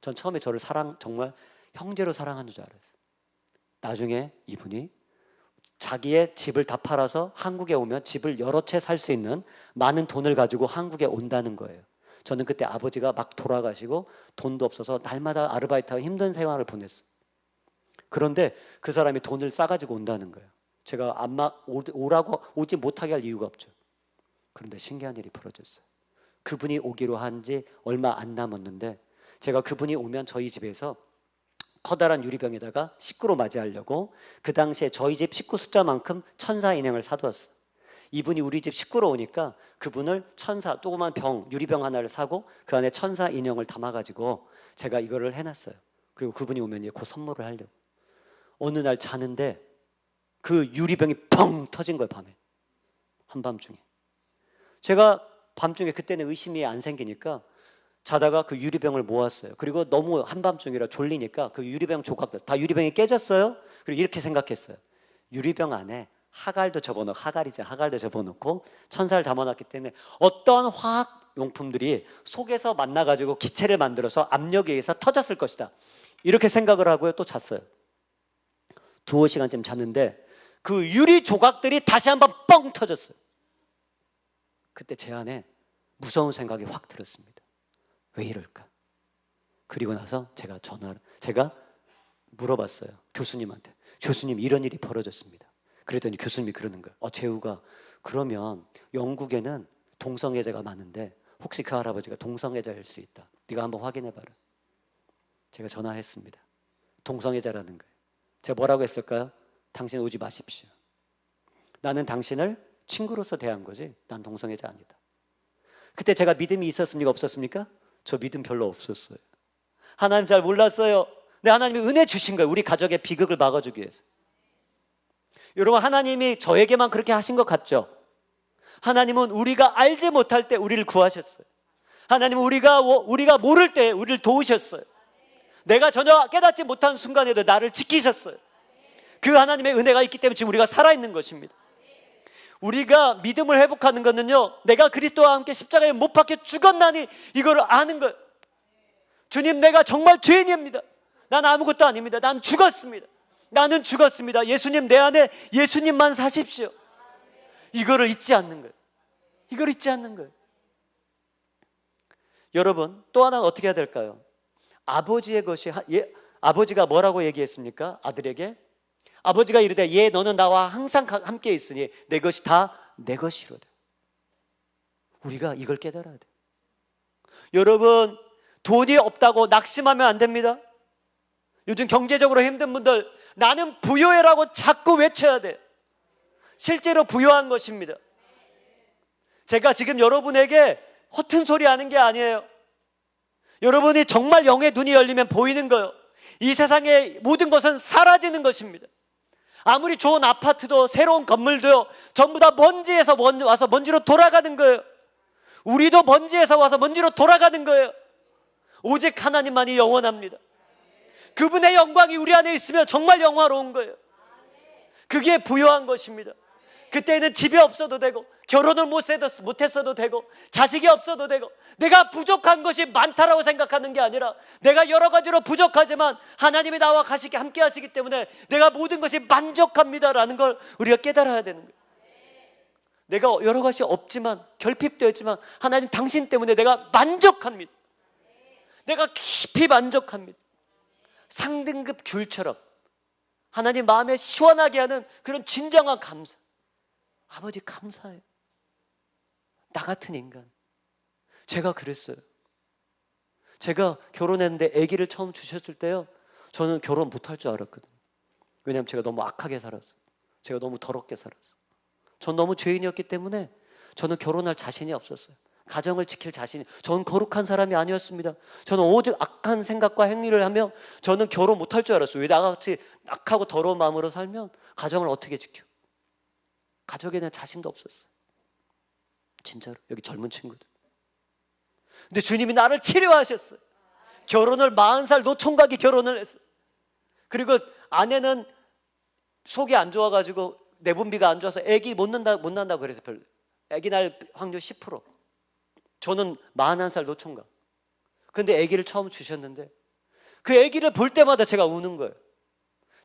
A: 전 처음에 저를 정말 형제로 사랑하는 줄 알았어요. 나중에 이분이 자기의 집을 다 팔아서 한국에 오면 집을 여러 채 살 수 있는 많은 돈을 가지고 한국에 온다는 거예요. 저는 그때 아버지가 막 돌아가시고 돈도 없어서 날마다 아르바이트하고 힘든 생활을 보냈어요. 그런데 그 사람이 돈을 싸가지고 온다는 거예요. 제가 오지 못하게 할 이유가 없죠. 그런데 신기한 일이 벌어졌어요. 그분이 오기로 한 지 얼마 안 남았는데, 제가 그분이 오면 저희 집에서 커다란 유리병에다가 식구로 맞이하려고 그 당시에 저희 집 식구 숫자만큼 천사 인형을 사두었어요. 이분이 우리 집 식구로 오니까 그분을 조그만 유리병 하나를 사고 그 안에 천사 인형을 담아가지고 제가 이거를 해놨어요. 그리고 그분이 오면 그 선물을 하려고. 어느 날 자는데 그 유리병이 펑 터진 거예요. 밤에, 한밤중에. 제가 밤중에, 그때는 의심이 안 생기니까 자다가 그 유리병을 모았어요. 그리고 너무 한밤중이라 졸리니까 그 유리병 조각들 다 유리병이 깨졌어요. 그리고 이렇게 생각했어요. 유리병 안에 하갈도 접어놓고 천사를 담아놨기 때문에 어떤 화학 용품들이 속에서 만나가지고 기체를 만들어서 압력에 의해서 터졌을 것이다. 이렇게 생각을 하고요. 또 잤어요. 2-5시간쯤 잤는데 그 유리 조각들이 다시 한번 뻥 터졌어요. 그때 제 안에 무서운 생각이 확 들었습니다. 왜 이럴까? 그리고 나서 제가 물어봤어요. 교수님한테. 교수님, 이런 일이 벌어졌습니다. 그랬더니 교수님이 그러는 거예요. 재우가, 그러면 영국에는 동성애자가 많은데 혹시 그 할아버지가 동성애자일 수 있다. 네가 한번 확인해봐라. 제가 전화했습니다. 동성애자라는 거예요. 제가 뭐라고 했을까요? 당신 오지 마십시오. 나는 당신을 친구로서 대한 거지 난 동성애자 아니다. 그때 제가 믿음이 있었습니까? 없었습니까? 저 믿음 별로 없었어요. 하나님 잘 몰랐어요. 근데 하나님이 은혜 주신 거예요. 우리 가족의 비극을 막아주기 위해서. 여러분, 하나님이 저에게만 그렇게 하신 것 같죠? 하나님은 우리가 알지 못할 때 우리를 구하셨어요. 하나님은 우리가 모를 때 우리를 도우셨어요. 내가 전혀 깨닫지 못한 순간에도 나를 지키셨어요. 그 하나님의 은혜가 있기 때문에 지금 우리가 살아있는 것입니다. 우리가 믿음을 회복하는 것은요, 내가 그리스도와 함께 십자가에 못 박혀 죽었나니 이걸 아는 거예요. 주님, 내가 정말 죄인입니다. 난 아무것도 아닙니다. 난 죽었습니다. 나는 죽었습니다. 예수님, 내 안에 예수님만 사십시오. 이거를 잊지 않는 거예요. 이걸 잊지 않는 거예요. 여러분, 또 하나는 어떻게 해야 될까요? 아버지의 것이, 아버지가 뭐라고 얘기했습니까? 아들에게 아버지가 이르되 예 너는 나와 항상 함께 있으니 내 것이 다 내 것이로다. 우리가 이걸 깨달아야 돼요. 여러분, 돈이 없다고 낙심하면 안 됩니다. 요즘 경제적으로 힘든 분들, 나는 부유해라고 자꾸 외쳐야 돼요. 실제로 부유한 것입니다. 제가 지금 여러분에게 허튼 소리 하는 게 아니에요. 여러분이 정말 영의 눈이 열리면 보이는 거예요. 이 세상의 모든 것은 사라지는 것입니다. 아무리 좋은 아파트도 새로운 건물도요, 전부 다 먼지에서 와서 먼지로 돌아가는 거예요. 우리도 먼지에서 와서 먼지로 돌아가는 거예요. 오직 하나님만이 영원합니다. 그분의 영광이 우리 안에 있으면 정말 영화로운 거예요. 그게 부유한 것입니다. 그때는 집이 없어도 되고 결혼을 못했어도 되고 자식이 없어도 되고 내가 부족한 것이 많다라고 생각하는 게 아니라 내가 여러 가지로 부족하지만 하나님이 나와 함께 하시기 때문에 내가 모든 것이 만족합니다라는 걸 우리가 깨달아야 되는 거예요. 내가 여러 가지 없지만 결핍되었지만 하나님 당신 때문에 내가 만족합니다. 내가 깊이 만족합니다. 상등급 귤처럼 하나님 마음에 시원하게 하는 그런 진정한 감사. 아버지 감사해요. 나 같은 인간. 제가 그랬어요. 제가 결혼했는데 아기를 처음 주셨을 때요, 저는 결혼 못할 줄 알았거든요. 왜냐하면 제가 너무 악하게 살았어요. 제가 너무 더럽게 살았어요. 전 너무 죄인이었기 때문에 저는 결혼할 자신이 없었어요. 가정을 지킬 자신이, 저는 거룩한 사람이 아니었습니다. 저는 오직 악한 생각과 행위를 하며 저는 결혼 못할 줄 알았어요. 왜 나같이 악하고 더러운 마음으로 살면 가정을 어떻게 지켜? 가족에 대한 자신도 없었어요. 진짜로. 여기 젊은 친구들. 근데 주님이 나를 치료하셨어요. 결혼을 40살 노총각이 결혼을 했어요. 그리고 아내는 속이 안 좋아가지고 내분비가 안 좋아서 아기 못 난다고 그래서 아기 날 확률 10%. 저는 41살 노총각. 근데 아기를 처음 주셨는데 그 아기를 볼 때마다 제가 우는 거예요.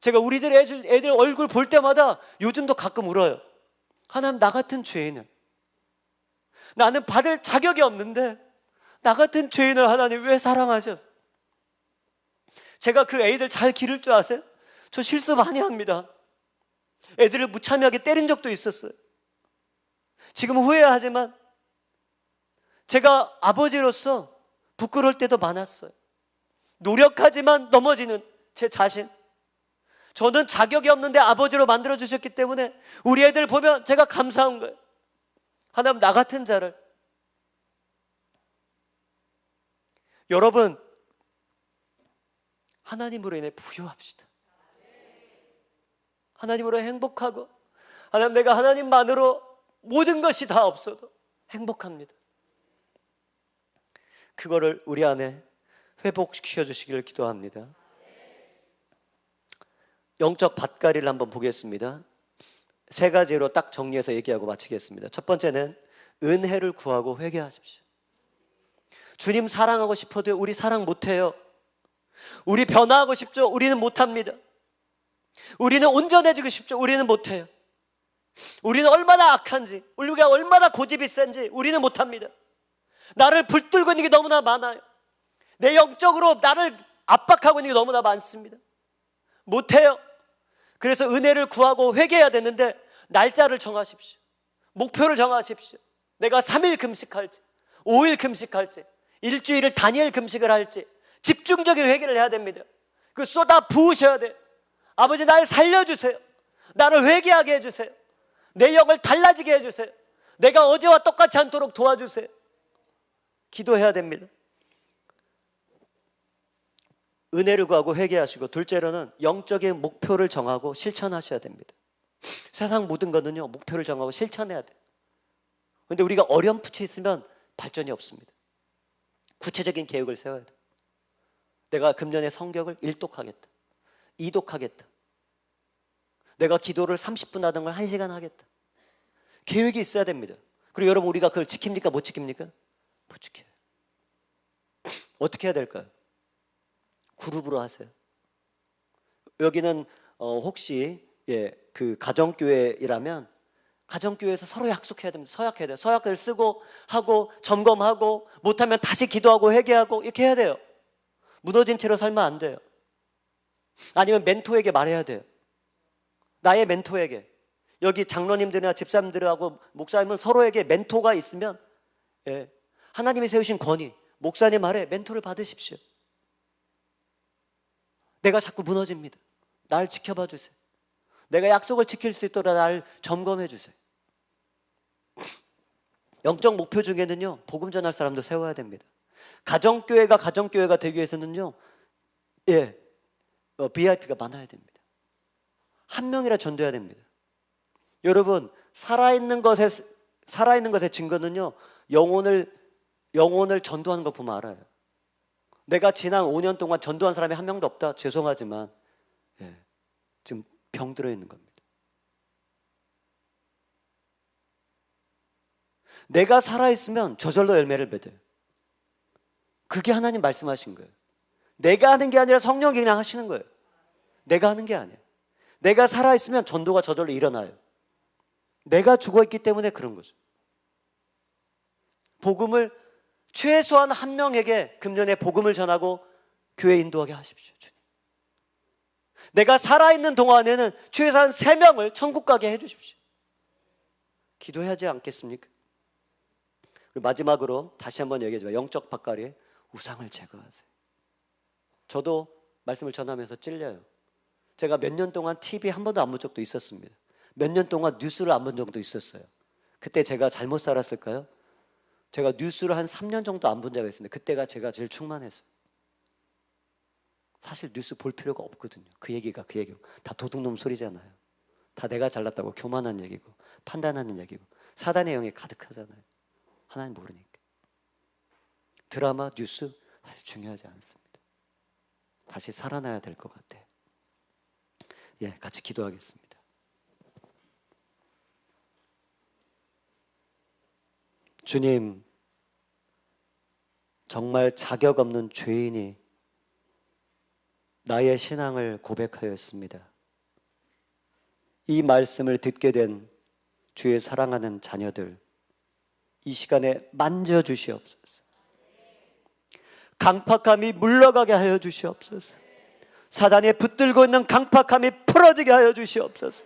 A: 제가 우리들 애들 얼굴 볼 때마다 요즘도 가끔 울어요. 하나님, 나 같은 죄인을, 나는 받을 자격이 없는데 나 같은 죄인을 하나님 왜 사랑하셨어? 제가 그 애들 잘 기를 줄 아세요? 저 실수 많이 합니다. 애들을 무참하게 때린 적도 있었어요. 지금 후회하지만 제가 아버지로서 부끄러울 때도 많았어요. 노력하지만 넘어지는 제 자신. 저는 자격이 없는데 아버지로 만들어주셨기 때문에 우리 애들 보면 제가 감사한 거예요. 하나님, 나 같은 자를. 여러분, 하나님으로 인해 부유합시다. 하나님으로 행복하고, 하나님, 내가 하나님만으로 모든 것이 다 없어도 행복합니다. 그거를 우리 안에 회복시켜 주시기를 기도합니다. 영적 밭갈이를 한번 보겠습니다. 3가지로 딱 정리해서 얘기하고 마치겠습니다. 첫 번째는 은혜를 구하고 회개하십시오. 주님 사랑하고 싶어도 우리 사랑 못해요. 우리 변화하고 싶죠? 우리는 못합니다. 우리는 온전해지고 싶죠? 우리는 못해요. 우리는 얼마나 악한지, 우리가 얼마나 고집이 센지 우리는 못합니다. 나를 붙들고 있는 게 너무나 많아요. 내 영적으로 나를 압박하고 있는 게 너무나 많습니다. 못해요. 그래서 은혜를 구하고 회개해야 되는데 날짜를 정하십시오. 목표를 정하십시오. 내가 3일 금식할지 5일 금식할지 일주일을 단일 금식을 할지 집중적인 회개를 해야 됩니다. 그 쏟아 부으셔야 돼. 아버지, 날 살려주세요. 나를 회개하게 해주세요. 내 영을 달라지게 해주세요. 내가 어제와 똑같지 않도록 도와주세요. 기도해야 됩니다. 은혜를 구하고 회개하시고, 둘째로는 영적인 목표를 정하고 실천하셔야 됩니다. 세상 모든 거는요, 목표를 정하고 실천해야 돼요. 그런데 우리가 어렴풋이 있으면 발전이 없습니다. 구체적인 계획을 세워야 돼요. 내가 금년에 성경을 1독하겠다, 2독하겠다. 내가 기도를 30분 하던 걸 1시간 하겠다. 계획이 있어야 됩니다. 그리고 여러분, 우리가 그걸 지킵니까? 못 지킵니까? 못 지켜요. 어떻게 해야 될까요? 그룹으로 하세요. 여기는 혹시 그 가정교회이라면 가정교회에서 서로 약속해야 됩니다. 서약해야 돼요. 서약을 쓰고 하고 점검하고, 못하면 다시 기도하고 회개하고 이렇게 해야 돼요. 무너진 채로 살면 안 돼요. 아니면 멘토에게 말해야 돼요. 나의 멘토에게. 여기 장로님들이나 집사님들하고 목사님은 서로에게 멘토가 있으면, 하나님이 세우신 권위, 목사님 아래 멘토를 받으십시오. 내가 자꾸 무너집니다. 날 지켜봐 주세요. 내가 약속을 지킬 수 있도록 날 점검해 주세요. 영적 목표 중에는요, 복음 전할 사람도 세워야 됩니다. 가정교회가 가정교회가 되기 위해서는요, VIP가 많아야 됩니다. 한 명이라 전도해야 됩니다. 여러분, 살아있는 것의 증거는요, 영혼을 전도하는 거 보면 알아요. 내가 지난 5년 동안 전도한 사람이 한 명도 없다? 죄송하지만 지금 병들어 있는 겁니다. 내가 살아있으면 저절로 열매를 맺어요. 그게 하나님 말씀하신 거예요. 내가 하는 게 아니라 성령이 그냥 하시는 거예요. 내가 하는 게 아니에요. 내가 살아있으면 전도가 저절로 일어나요. 내가 죽어있기 때문에 그런 거죠. 복음을 최소한 한 명에게 금년에 복음을 전하고 교회 인도하게 하십시오. 내가 살아있는 동안에는 최소한 3명을 천국 가게 해주십시오. 기도하지 않겠습니까? 그리고 마지막으로 다시 한번 얘기하지만, 영적 밭갈이에 우상을 제거하세요. 저도 말씀을 전하면서 찔려요. 제가 몇 년 동안 TV 한 번도 안 본 적도 있었습니다. 몇 년 동안 뉴스를 안 본 적도 있었어요. 그때 제가 잘못 살았을까요? 제가 뉴스를 한 3년 정도 안 본 적이 있었는데, 그때가 제가 제일 충만했어요. 사실 뉴스 볼 필요가 없거든요. 그 얘기고 다 도둑놈 소리잖아요. 다 내가 잘났다고 교만한 얘기고 판단하는 얘기고 사단의 영이 가득하잖아요. 하나님 모르니까. 드라마, 뉴스 사실 중요하지 않습니다. 다시 살아나야 될 것 같아요. 같이 기도하겠습니다. 주님, 정말 자격 없는 죄인이 나의 신앙을 고백하였습니다. 이 말씀을 듣게 된 주의 사랑하는 자녀들, 이 시간에 만져주시옵소서. 강팍함이 물러가게 하여 주시옵소서. 사단이 붙들고 있는 강팍함이 풀어지게 하여 주시옵소서.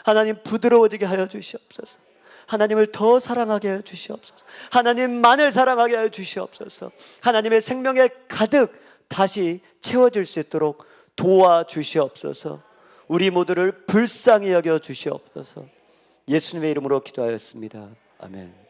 A: 하나님, 부드러워지게 하여 주시옵소서. 하나님을 더 사랑하게 하여 주시옵소서. 하나님만을 사랑하게 하여 주시옵소서. 하나님의 생명에 가득 다시 채워질 수 있도록 도와주시옵소서. 우리 모두를 불쌍히 여겨 주시옵소서. 예수님의 이름으로 기도하였습니다. 아멘.